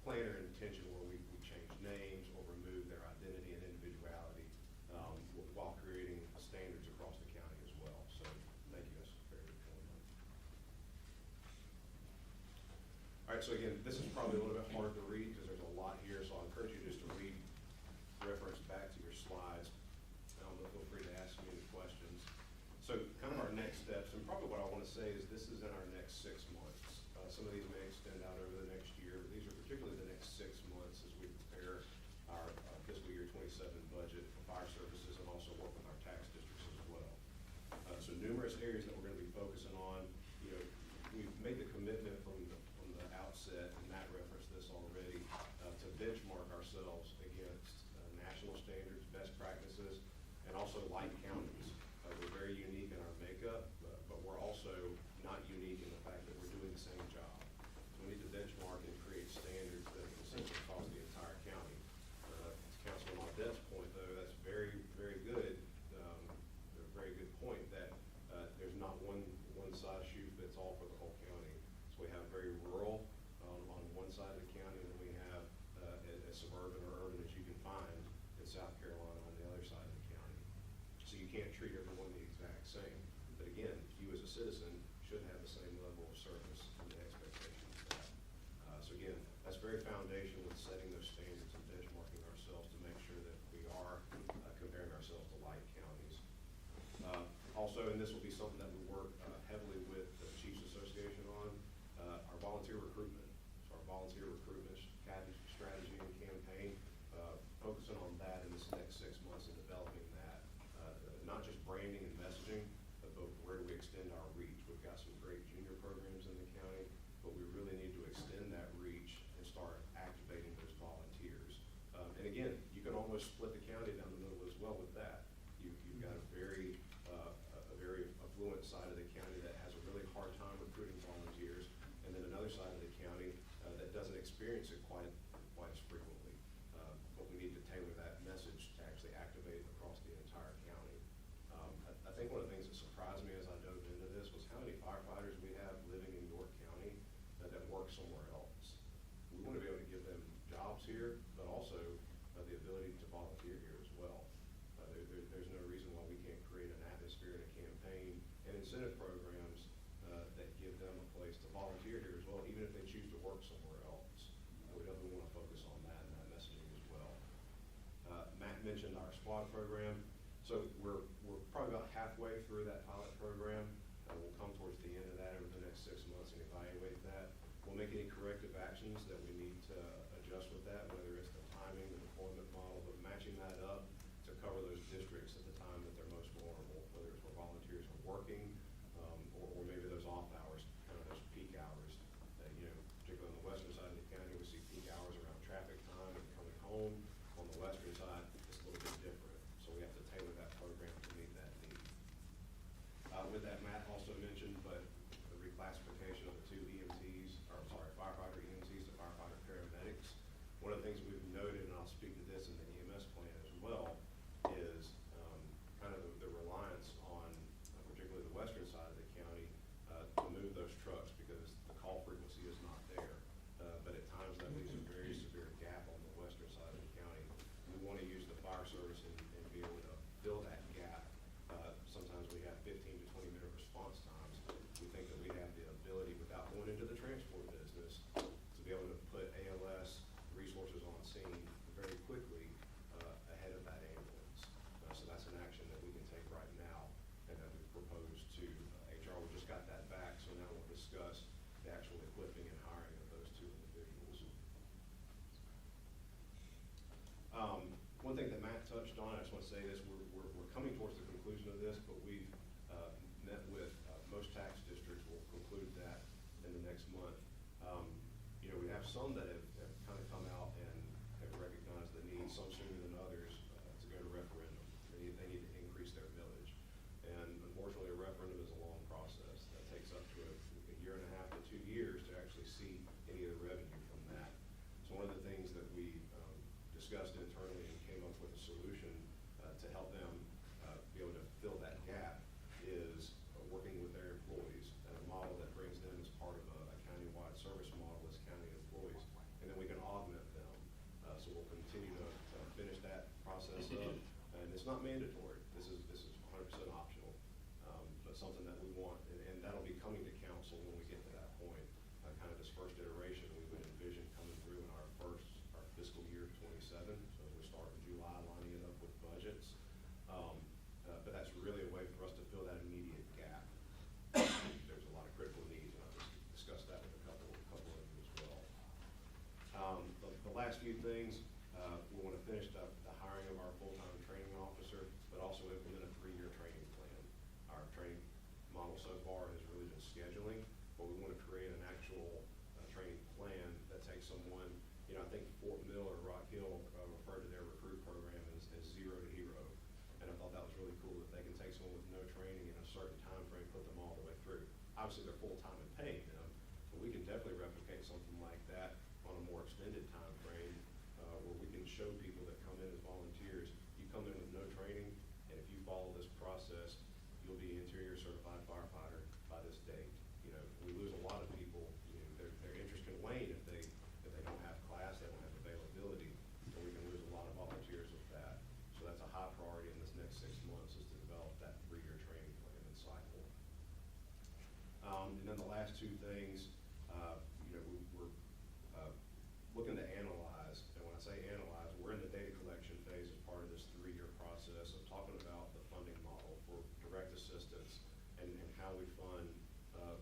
plan or intention where we change names or remove their identity and individuality while creating standards across the county as well. So thank you, that's very good point. All right, so again, this is probably a little bit hard to read because there's a lot here, so I encourage you just to reference back to your slides. Feel free to ask me any questions. So kind of our next steps, and probably what I want to say is this is in our next 6 months. Some of these may extend out over the next year, but these are particularly the next 6 months as we prepare our fiscal year 27 budget for fire services and also work with our tax districts as well. So numerous areas that we're going to be focusing on. You know, we've made the commitment from the outset, and Matt referenced this already, to benchmark ourselves against national standards, best practices, and also like counties. We're very unique in our makeup, but we're also not unique in the fact that we're doing the same job. So we need to benchmark and create standards that are consistent across the entire county. To Councilman Audett's point, though, that's very South Carolina on the other side of the county. So you can't treat everyone the exact same. But again, you as a citizen should have the same level of service and the expectation of that. So again, that's very foundational with setting those standards and benchmarking ourselves to make sure that we are comparing ourselves to like counties. Also, and this will be something that we work heavily with the Chiefs Association on, our volunteer recruitment. So our volunteer recruitment strategy and campaign, focusing on that in this next 6 months and developing that, not just branding and messaging, but where do we extend our reach. We've got some great junior programs in the county, but we really need to extend that reach and start activating those volunteers. And again, you can almost split the county down the middle as well with that. You've got a very affluent side of the county that has a really hard time recruiting volunteers, and then another side of the county that doesn't experience it quite as frequently. But we need to tailor that message to actually activate it across the entire county. I think one of the things that surprised me as I dove into this was how many firefighters we have living in York County that work somewhere else. We want to be able to give them jobs here, but also the ability to volunteer here as well. There's no reason why we can't create an atmosphere and a campaign and incentive programs that give them a place to volunteer here as well, even if they choose to work somewhere else. We definitely want to focus on that and that messaging as well. Matt mentioned our squad program. So we're probably about halfway through that pilot program. We'll come towards the end of that over the next 6 months and evaluate that. We'll make any corrective actions that we need to adjust with that, whether it's the timing, the deployment model, but matching that up to cover those districts at the time that they're most vulnerable, whether it's where volunteers are working, or maybe those off hours, kind of those peak hours. Particularly on the western side of the county, we see peak hours around traffic time and coming home. On the western side, it's a little bit different. So we have to tailor that program to meet that need. With that, Matt also mentioned, but the reclassification of the two firefighter EMTs to firefighter paramedics. One of the things we've noted, and I'll speak to this in the EMS plan as well, is kind of the reliance on, particularly the western side of the county, to move those trucks because the call frequency is not there. But at times that leaves a very severe gap on the western side of the county. We want to use the fire service and be able to fill that gap. Sometimes we have 15 to 20 minute response times. We think that we have the ability, without going into the transport business, to be able to put ALS resources on scene very quickly ahead of that ambulance. So that's an action that we can take right now and that we've proposed to HR. We just got that back, so now we'll discuss the actual equipping and hiring of those two individuals. One thing that Matt touched on, I just want to say this, we're coming towards the conclusion of this, but we've met with most tax districts. We'll conclude that in the next month. We have some that have kind of come out and have recognized the need, some sooner than others, to go to referendum. They need to increase their millage. And unfortunately, a referendum is a long process. That takes up to a year and a half to 2 years to actually see any of the revenue from that. So one of the things that we discussed internally and came up with a solution to help them be able to fill that gap is working with their employees and a model that brings them as part of a county-wide service model as county employees, and then we can augment them. So we'll continue to finish that process up, and it's not mandatory. This is 100% optional, but something that we want, and that'll be coming to council when we get to that point. Kind of this first iteration we would envision coming through in our fiscal year 27. So as we start in July, lining it up with budgets. But that's really a way for us to fill that immediate gap. There's a lot of critical needs, and I've just discussed that with a couple of you as well. The last few things, we want to finish up the hiring of our full-time training officer, but also implement a 3-year training plan. Our training model so far has really been scheduling, but we want to create an actual training plan that takes someone, I think Fort Mill or Rock Hill referred to their recruit program as 0 to hero. And I thought that was really cool that they can take someone with no training in a certain time frame, put them all the way through. Obviously, they're full-time and paying them, but we can definitely replicate something like that on a more extended time frame where we can show people that come in as volunteers, you come in with no training, and if you follow this process, you'll be interior certified firefighter by this date. We lose a lot of people, their interest can wane if they don't have class, they don't have availability, so we can lose a lot of volunteers with that. And then the last two things, you know, we're looking to analyze, and when I say analyze, we're in the data collection phase as part of this 3-year process of talking about the funding model for direct assistance and how we fund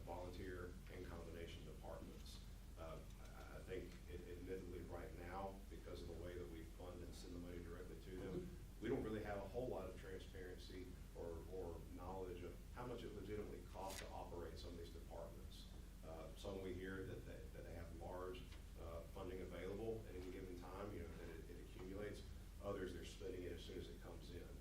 volunteer and combination departments. I think admittedly right now, because of the way that we fund and send the money directly to them, we don't really have a whole lot of transparency or knowledge of how much it legitimately costs to operate some of these departments. Some we hear that they have large funding available at any given time, you know, that it accumulates. Others, they're spending it as soon as it comes in.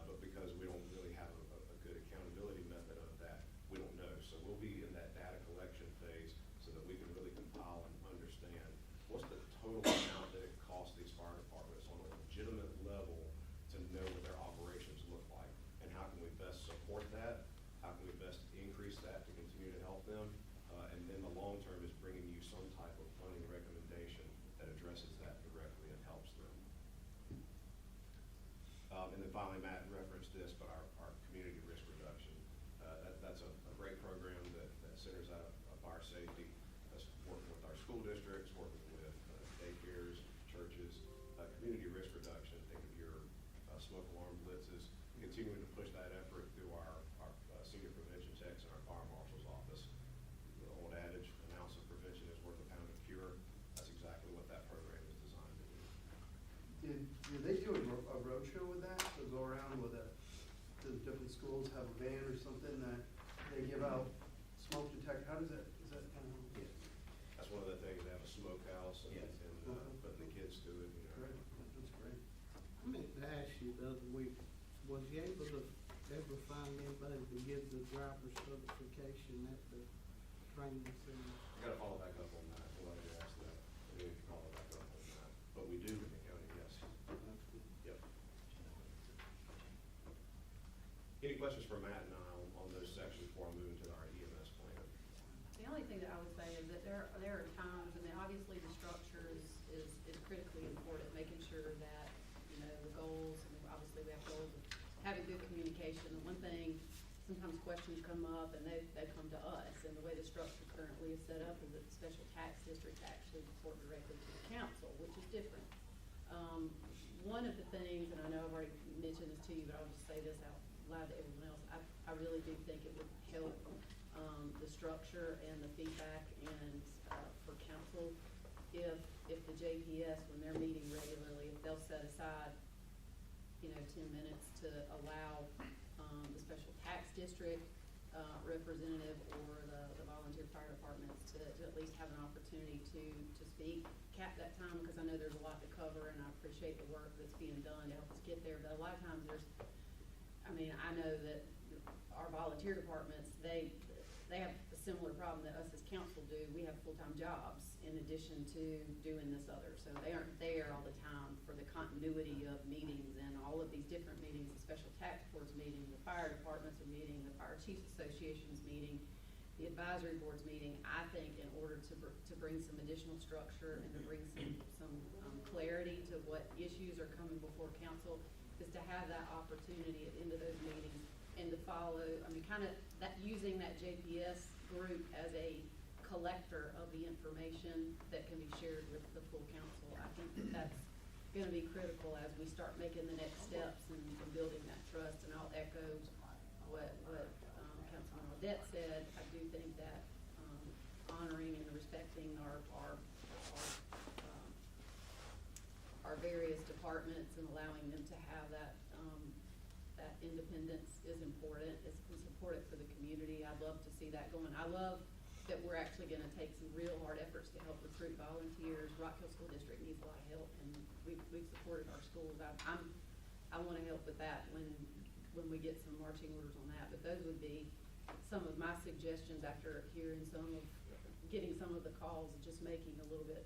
But because we don't really have a good accountability method of that, we don't know. So we'll be in that data collection phase so that we can really compile and understand what's the total amount that it costs these fire departments on a legitimate level to know what their operations look like, and how can we best support that, how can we best increase that to continue to help them, and then the long term is bringing you some type of funding recommendation that addresses that directly and helps them. And then finally, Matt referenced this, but our community risk reduction, that's a great program that centers out of fire safety. That's working with our school districts, working with daycares, churches, community risk reduction. Think of your smoke alarm blitzes, continuing to push that effort through our senior prevention techs and our fire marshal's office. The old adage, an ounce of prevention is worth a pound of cure. That's exactly what that program is designed to do. Did they do a roadshow with that, to go around with to the different schools, have a van or something that they give out smoke detector, how does that, is that kind of? Yeah. That's one of the things, they have a smokehouse and, Yes. putting the kids through it, you know. Great, that's great. I meant to ask you the other week, was you able to ever find anybody to give the driver's certification at the training center? I gotta follow back up on that, I'm glad you asked that, we need to follow back up on that, but we do in the county, yes. Yep. Any questions for Matt and I on those sections before I move into our EMS plan? The only thing that I would say is that there are times, I mean, obviously the structure is critically important, making sure that, you know, the goals, and obviously we have goals of having good communication. The one thing, sometimes questions come up and they come to us, and the way the structure currently is set up is that the special tax districts actually report directly to the council, which is different. One of the things, and I know I've already mentioned this to you, but I'll just say this out loud to everyone else, I really do think it would help the structure and the feedback and for council if the JPS, when they're meeting regularly, if they'll set aside, you know, 10 minutes to allow the special tax district representative or the volunteer fire departments to at least have an opportunity to speak, cap that time, because I know there's a lot to cover, and I appreciate the work that's being done to help us get there, but a lot of times I know that our volunteer departments, they have a similar problem that us as council do. We have full-time jobs in addition to doing this other, so they aren't there all the time for the continuity of meetings and all of these different meetings, the special tax board's meeting, the fire departments are meeting, the fire chiefs association's meeting, the advisory board's meeting. I think in order to bring some additional structure and to bring some clarity to what issues are coming before council, is to have that opportunity at the end of those meetings and to follow, I mean, kind of that, using that JPS group as a collector of the information that can be shared with the full council. I think that's gonna be critical as we start making the next steps and building that trust. And I'll echo what Councilman Audette said. I do think that honoring and respecting our various departments and allowing them to have that independence is important. It's important for the community. I'd love to see that going. I love that we're actually gonna take some real hard efforts to help recruit volunteers. Rock Hill School District needs a lot of help, and we've supported our schools. I wanna help with that when we get some marching orders on that. But those would be some of my suggestions after hearing getting some of the calls, just making a little bit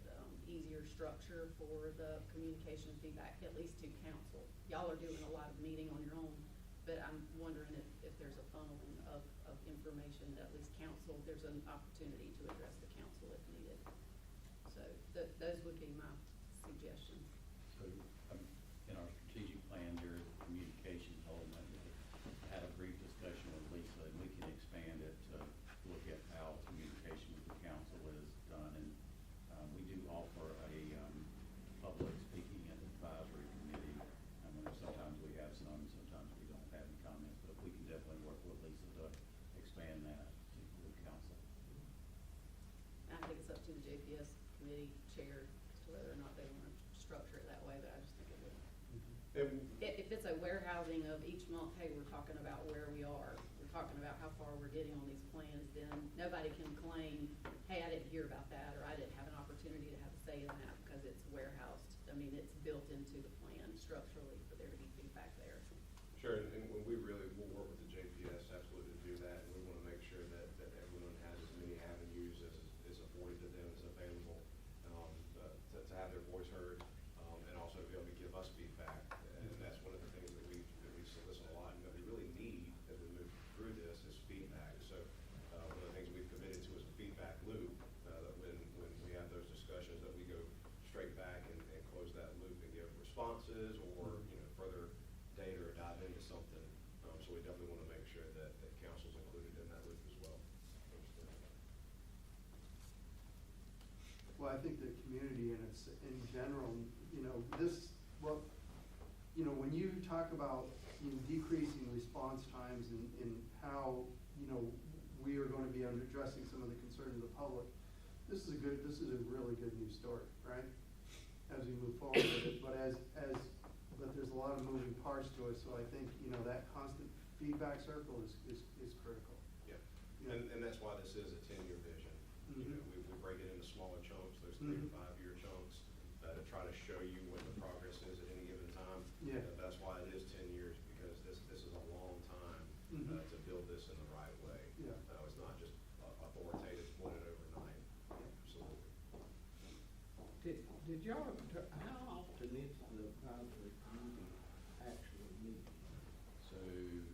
easier structure for the communication feedback, at least to council. Y'all are doing a lot of meeting on your own, but I'm wondering if there's a funneling of information that at least council, there's an opportunity to address the council if needed. So those would be my suggestions. So, in our strategic plan, there is a communications element. I had a brief discussion with Lisa, and we can expand it to look at committee chair as to whether or not they want to structure it that way, but I just think it would. And If it's a warehousing of each month, hey, we're talking about where we are, we're talking about how far we're getting on these plans, then nobody can claim, hey, I didn't hear about that, or I didn't have an opportunity to have a say in that, because it's warehoused. I mean, it's built into the plan structurally for there to be feedback there. Sure, and when we really, we'll work with the JPS absolutely to do that, and we want to make sure that everyone has as many avenues as is afforded to them as available, to have their voice heard, and also to be able to give us feedback. And that's one of the things that we solicit a lot, and that we really need as we move through this is feedback. So, one of the things we've committed to is a feedback loop, that when we have those discussions, that we go straight back and close that loop and give responses or, further data or dive into something. So we definitely want to make sure that council's included in that loop as well. Well, I think the community and it's in general, when you talk about, decreasing response times and how, we are going to be addressing some of the concerns of the public, this is a really good news story, right? As we move forward with it, but but there's a lot of moving parts to it, so I think, that constant feedback circle is critical. Yeah, and that's why this is a 10-year vision. Mhm. We break it into smaller chunks, those 3 to 5 year chunks, to try to show you what the progress is at any given time. Yeah. That's why it is 10 years, because this is a long time, Mhm. to build this in the right way. Yeah. It's not just authoritative, split it overnight. Absolutely. Did y'all, how often is the advisory committee actually meet? So we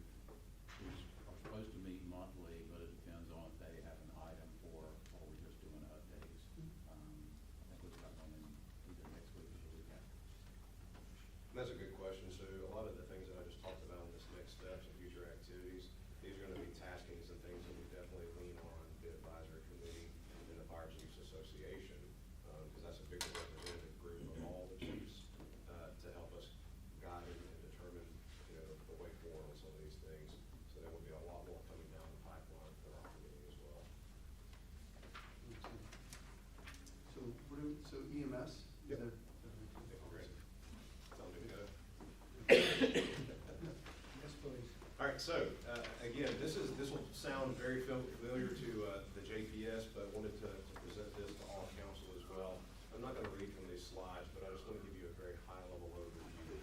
are supposed to meet monthly, but it depends on if they have an item or we're just doing updates. I think we've got one in either next week or the week after. And that's a good question. So a lot of the things that I just talked about in this next steps and future activities, these are going to be taskings and things that we definitely lean on the advisory committee and the Fire Chiefs Association, because that's a bigger representative group of all the chiefs, to help us guide and determine, the way forward on some of these things. So there will be a lot more coming down the pipeline for our committee as well. So EMS? Yep. Is Great. Tell me to go. Yes, please. All right, so, again, this will sound very familiar to the JPS, but I wanted to present this to all council as well. I'm not going to read from these slides, but I just want to give you a very high-level overview.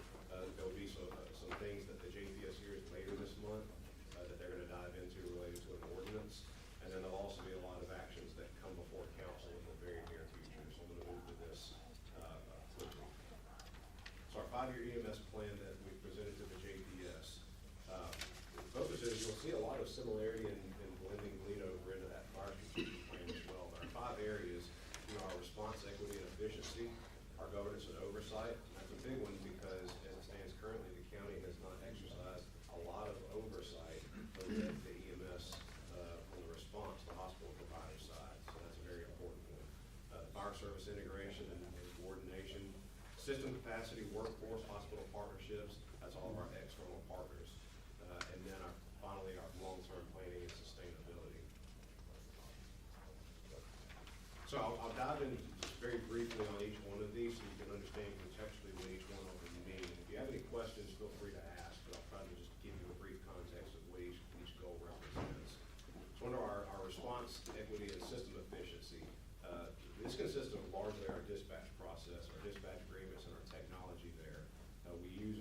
There'll be some things that the JPS hears later this month that they're going to dive into related to an ordinance, and then there'll also be a lot of actions that come before council in the very near future. So I'm going to move to this quickly. So our 5-year EMS plan that we presented to the JPS. The focus is, you'll see a lot of similarity in blending lead over into that fire strategic plan as well. But our 5 areas, our response, equity, and efficiency, our governance and oversight. That's a big one because as it stands currently, the county has not exercised a lot of oversight over the EMS on the response, the hospital provider side. So that's a very important one. Fire service integration and coordination, system capacity, workforce, hospital partnerships, that's all of our external partners. And then finally, our long-term planning and sustainability. So I'll dive in just very briefly on each one of these so you can understand contextually what each one of them mean. If you have any questions, feel free to ask, but I'll try to just give you a brief context of what each goal represents. So under our response, equity, and system efficiency, this consists of largely our dispatch process, our dispatch agreements, and our technology there. We use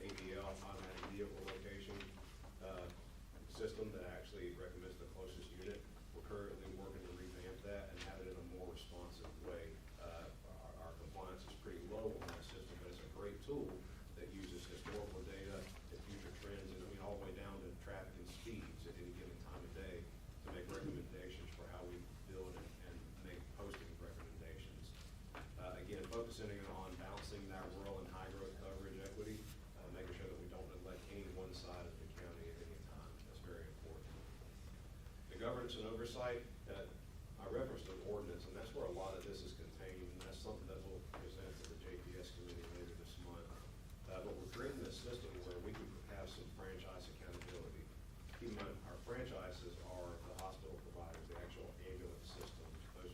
AVL, automatic vehicle location system that actually recommends the closest unit. We're currently working to revamp that and have it in a more responsive way. Our compliance is pretty low on that system, but it's a great tool that uses historical data and future trends, and all the way down to traffic and speeds at any given time of day to make recommendations for how we build and make posting recommendations. Again, focusing on balancing that rural and high growth coverage equity, making sure that we don't neglect any one side of the county at any time. That's very important. The governance and oversight, I referenced an ordinance, and that's where a lot of this is contained, and that's something that we'll present to the JPS committee later this month. But we're creating this system where we can have some franchise accountability. Keep in mind, our franchises are the hospital providers, the actual ambulance systems. Those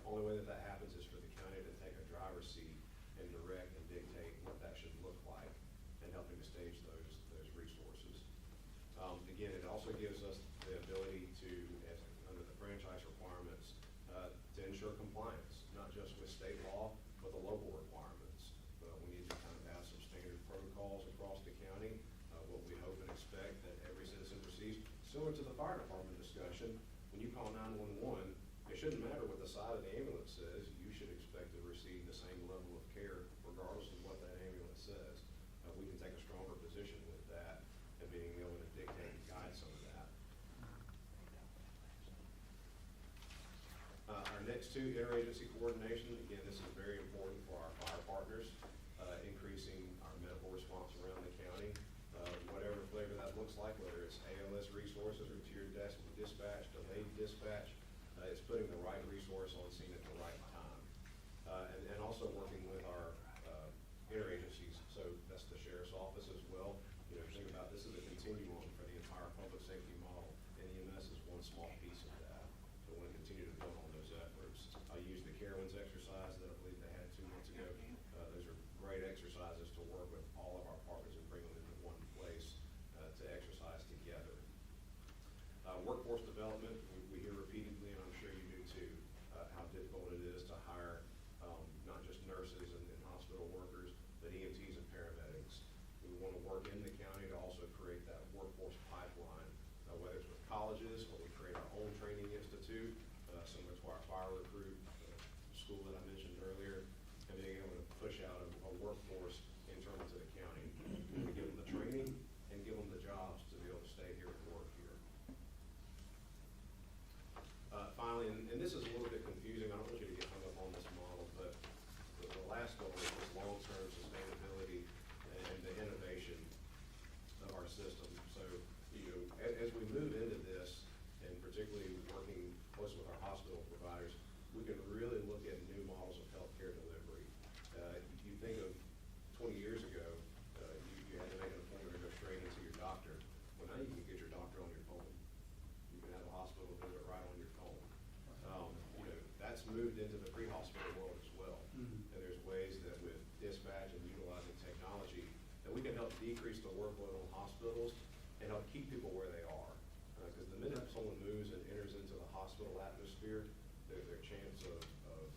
Only way that that happens is for the county to take a driver's seat and direct and dictate what that should look like and helping to stage those resources. Again, it also gives us the ability to, under the franchise requirements, to ensure compliance, not just with state law, but the local requirements. We need to kind of have some standard protocols across the county, what we hope and expect that every citizen receives. Similar to the fire department discussion, when you call 911, it shouldn't matter what the side of the ambulance says, you should expect to receive the same level of care regardless of what that ambulance says. We can take a stronger position with that and being able to dictate and guide some of that. Our next two, interagency coordination, again, this is very important for our fire partners, increasing our medical response around the county, whatever flavor that looks like, whether it's ALS resources or tiered dispatch, delayed dispatch, it's putting the right resource on scene at the right time. And also working with our interagencies, so that's the sheriff's office as well. You know, think about this as a continuum for the entire public safety model, and EMS is one small piece of that. So we want to continue to build on those efforts. I use the Carowinds exercise that I believe they had 2 months ago. Those are great exercises to work with all of our partners and bring them into one place to exercise together. Workforce development, we hear repeatedly, and I'm sure you do too, how difficult it is to hire not just nurses and hospital workers, but EMTs and paramedics. We want to work in the county to also create that workforce pipeline, whether it's with colleges or we create our own training institute, similar to our fire recruit school that I mentioned earlier, and being able to push out a workforce internal to the county. We give them the training and give them the jobs to be able to stay here and work here. Finally, and this is a little bit confusing, I don't want you to get hung up on this model, but the last goal is long-term sustainability and the innovation of our system. So, you know, as we move into this, and particularly working close with our hospital providers, we can really look at new models of healthcare delivery. You think of 20 years ago, you had to make an appointment or go straight into your doctor. Well, now you can get your doctor on your phone. You can have a hospital visit right on your phone. You know, that's moved into the pre-hospital world as well. And there's ways that with dispatch and utilizing technology that we can help decrease the workload on hospitals and help keep people where they are. Because the minute someone moves and enters into the hospital atmosphere, their chance of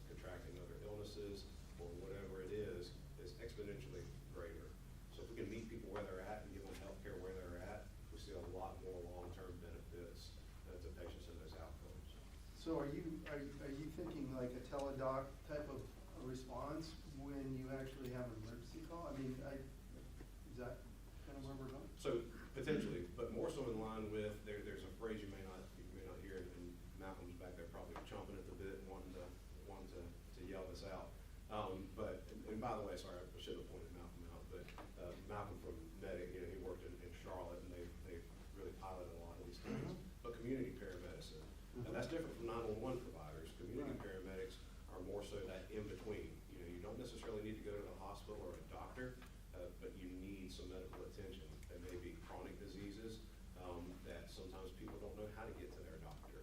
contracting other illnesses or whatever it is exponentially greater. So if we can meet people where they're at and give them health care where they're at, we see a lot more long-term benefits to patients and those outcomes. So are you thinking like a teledoc type of a response when you actually have an emergency call? I mean, is that kind of where we're going? So potentially, but more so in line with, there's a phrase you may not hear, and Malcolm's back there probably chomping at the bit and wanting to yell this out. And by the way, sorry, I should have pointed Malcolm out, but Malcolm from Medic, you know, he worked in Charlotte, and they've really piloted a lot of these things. But community paramedicine, and that's different from 911 providers. Community paramedics are more so that in between. You know, you don't necessarily need to go to the hospital or a doctor, but you need some medical attention. There may be chronic diseases that sometimes people don't know how to get to their doctor.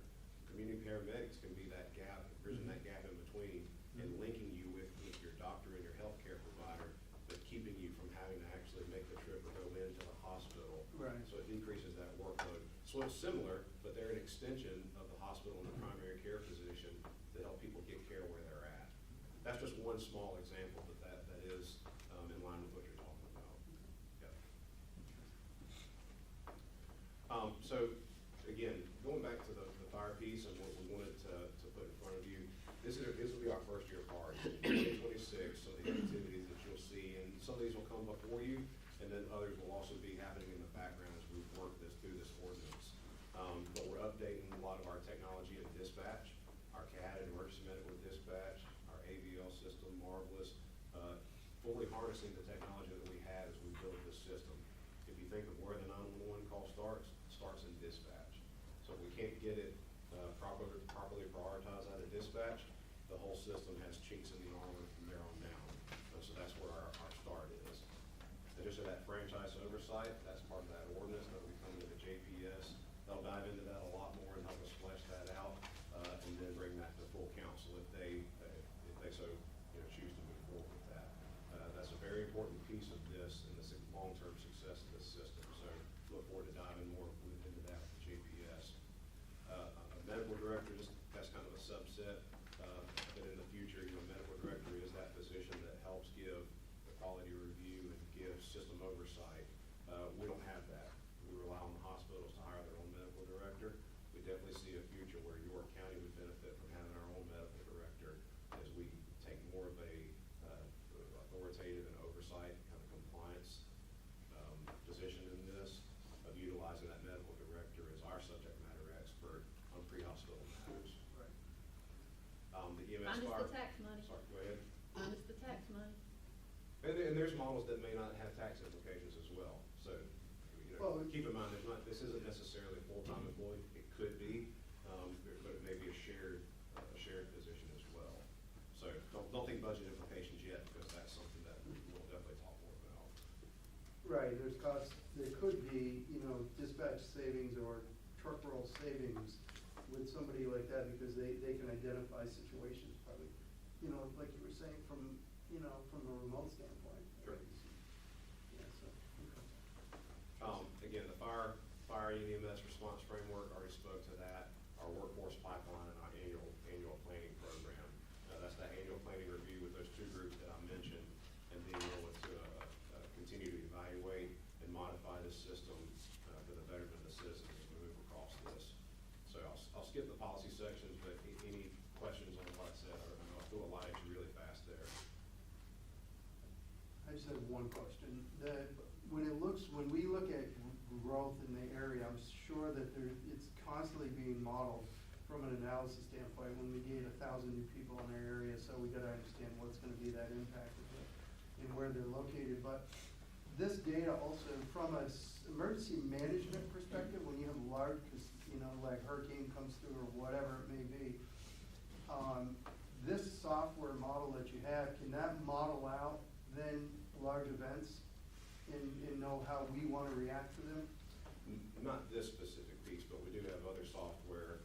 Community paramedics can be that gap, bridging that gap in between, and linking you with your doctor and your healthcare provider, but keeping you from having to actually make the trip or go into the hospital. Right. So it decreases that workload. So it's similar, but they're an extension of the hospital and the primary care physician to help people get care where they're at. That's just one small example, but that is in line with what you're talking about. Yep. So again, going back to the fire piece and what we wanted to put in front of you, this will be our first year party. 2026, some of the activities that you'll see, and some of these will come before you, and then others will also be happening in the background as we work through this ordinance. But we're updating a lot of our technology and dispatch, our CAD and emergency medical dispatch, our AVL system, Marvelous, fully harnessing the technology that we had as we built this system. If you think of where the 911 call starts in dispatch. So if we can't get it properly prioritized out of dispatch, the whole system has chinks in the armor from there on down. So that's where our start is. And just so that franchise oversight, that's part of that ordinance that will be coming to the JPS. They'll dive into that a lot more and help us flesh that out, and then bring that to full council if they very important piece of this and the long-term success of this system. So look forward to diving more into that with the JPS. A medical director, that's kind of a subset, but in the future, medical director is that position that helps give the quality review and give system oversight. We don't have that. We rely on the hospitals to hire their own medical director. We definitely see a future where York County would benefit from having our own medical director as we take more of a authoritative and oversight kind of compliance position in this, of utilizing that medical director as our subject matter expert on pre-hospital matters. Right. The EMS Minus fire. the tax money. Sorry, go ahead. Minus the tax money. And there's models that may not have tax implications as well. So, Well, keep in mind, this isn't necessarily a full-time employee. It could be, but it may be a shared position as well. So don't think budget implications yet, because that's something that we'll definitely talk more about. Right, there's costs, there could be, dispatch savings or truck roll savings with somebody like that, because they can identify situations probably, like you were saying, from a remote standpoint. Sure. Yeah, so, Again, the fire and EMS response framework, already spoke to that. Our workforce pipeline and our annual planning program. That's that annual planning review with those two groups that I mentioned, and being able to continue to evaluate and modify this system for the betterment of the citizens as we move across this. So I'll skip the policy sections, but any questions on what I said? I know I threw a lot at you really fast there. I just have one question. When we look at growth in the area, I'm sure that it's constantly being modeled from an analysis standpoint. When we gain 1,000 new people in our area, so we gotta understand what's gonna be that impact of it and where they're located. But this data also, from a emergency management perspective, when you have large, like hurricane comes through or whatever it may be, this software model that you have, can that model out then large events and know how we want to react to them? Not this specific piece, but we do have other software.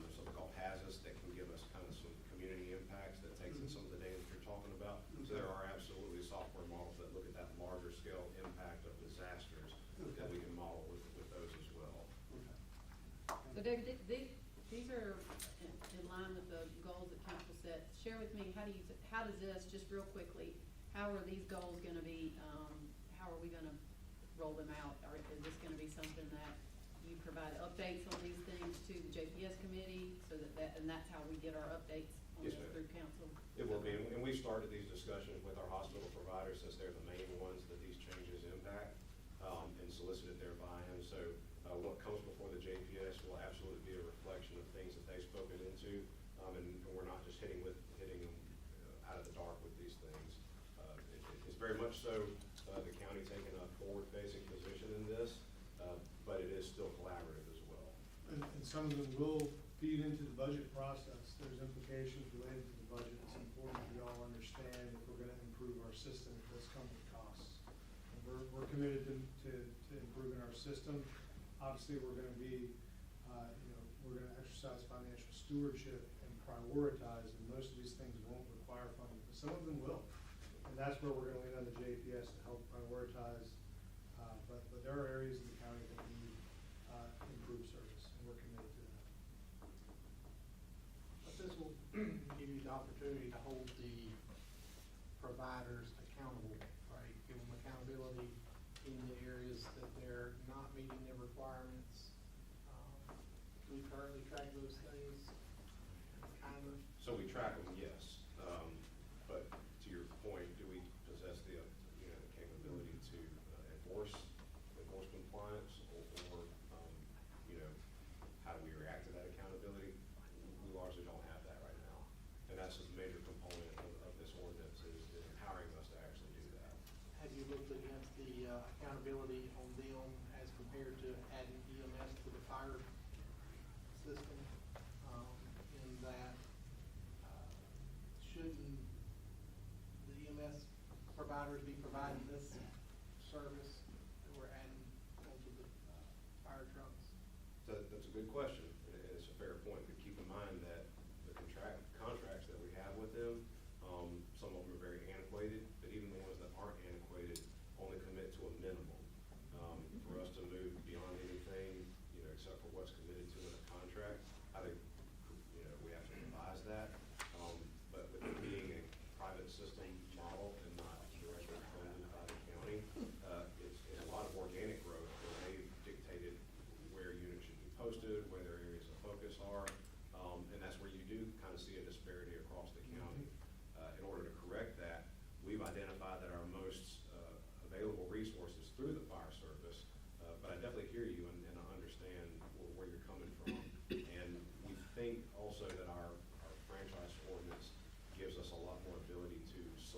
There's something called HAZUS that can give us kind of some community impacts that takes in some of the data that you're talking about. So there are absolutely software models that look at that larger scale impact of disasters that we can model with those as well. So David, these are in line with the goals that council set. Share with me, how does this, just real quickly, how are these goals gonna be, how are we gonna roll them out? Or is this gonna be something that you provide updates on these things to the JPS committee, so and that's how we get our updates on Yes, this ma'am. through council? It will be, and we've started these discussions with our hospital providers, since they're the main ones that these changes impact, and solicited their buy-in. So what comes before the JPS will absolutely be a reflection of things that they've spoken into, and we're not just hitting them out of the dark with these things. It's very much so the county taking a forward-facing position in this, but it is still collaborative as well. And some of them will feed into the budget process. There's implications related to the budget. It's important we all understand if we're gonna improve our system, it does come with costs. And we're committed to improving our system. Obviously, we're gonna be, we're gonna exercise financial stewardship and prioritize, and most of these things won't require funding, but some of them will. And that's where we're gonna lean on the JPS to help prioritize. But there are areas of the county that need improved service, and we're committed to that. But this will give you the opportunity to hold the providers accountable, right? Give them accountability in the areas that they're not meeting their requirements. We currently track those things, kind of. So we track them, yes. But to your point, do we possess the capability to enforce compliance, or how do we react to that accountability? We largely don't have that right now. And that's a major component of this ordinance, is empowering us to actually do that. Have you looked against the accountability on them as compared to adding EMS to the fire system? In that, shouldn't the EMS providers be providing this service that we're adding onto the fire trucks? That's a good question. It's a fair point, but keep in mind that the contracts that we have with them, some of them are very antiquated, but even the ones that aren't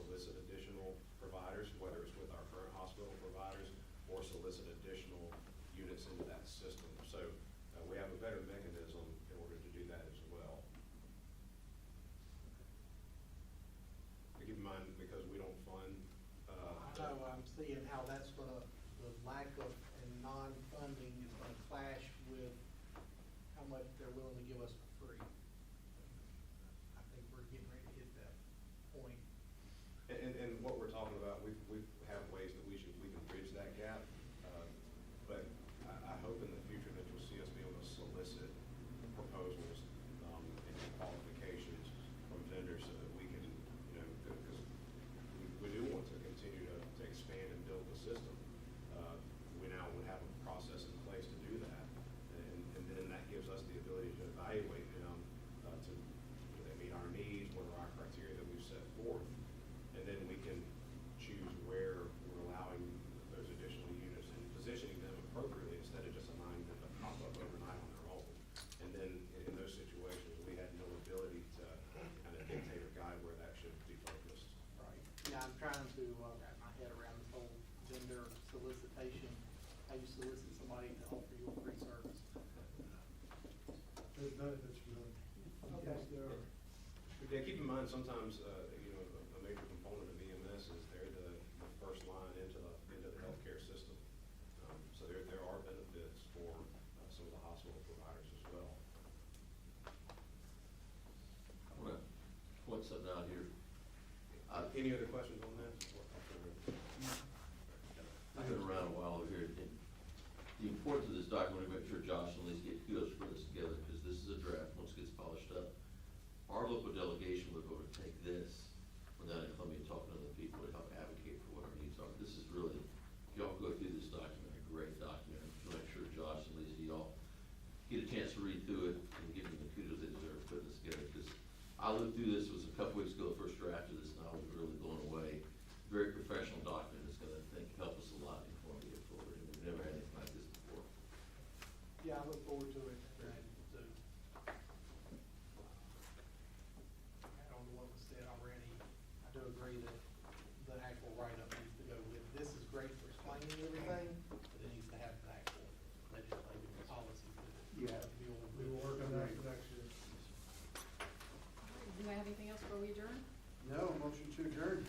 solicit additional providers, whether it's with our current hospital providers or solicit additional units into that system. So we have a better mechanism in order to do that as well. Keep in mind, because we don't fund, I know, I'm seeing how that's gonna, the lack of and non-funding is gonna clash with how much they're willing to give us for free. I think we're getting ready to hit that point. and what we're talking about, we have ways that we can bridge that gap. But I hope in the future that you'll see us be able to solicit proposals, and qualifications from vendors so that we can, because we do want to continue to expand and build the system. We now would have a process in place to do that, and then that gives us the ability to evaluate them, do they meet our needs, what are our criteria that we've set forth, and then we can choose where we're allowing those additional units and positioning them appropriately instead of just allowing them to pop up overnight on their own. And then in those situations, we had no ability to kind of dictate or guide where that should be focused. Right. Yeah, I'm trying to wrap my head around this whole vendor solicitation, how you solicit somebody to offer you a free service. There's benefits for them. Okay. Yes, there are. But yeah, keep in mind, sometimes, a major component of EMS is they're the first line into the healthcare system. So there are benefits for some of the hospital providers as well. I want to point something out here. Any other questions on that? I've been around a while over here, and the importance of this document, I make sure Josh and Lisa get kudos for this together, because this is a draft, once it gets polished up. Our local delegation would go to take this, when down in Columbia, talking to other people to help advocate for what our needs are. This is really, if y'all go through this document, a great document, to make sure Josh and Lisa, y'all get a chance to read through it and give them the kudos they deserve for putting this together, because I looked through this, it was a couple weeks ago, the first draft of this, and I was really blown away. Very professional document, it's gonna, I think, help us a lot before we get forward, and we've never had anything like this before. Yeah, I look forward to it, and to, add on to what was said already, I do agree that the actual write-up needs to go with, this is great for explaining everything, but it needs to have the actual legislative policy with it. Yeah. We will work on that for next year. Do I have anything else before we adjourn? No, motion to adjourn.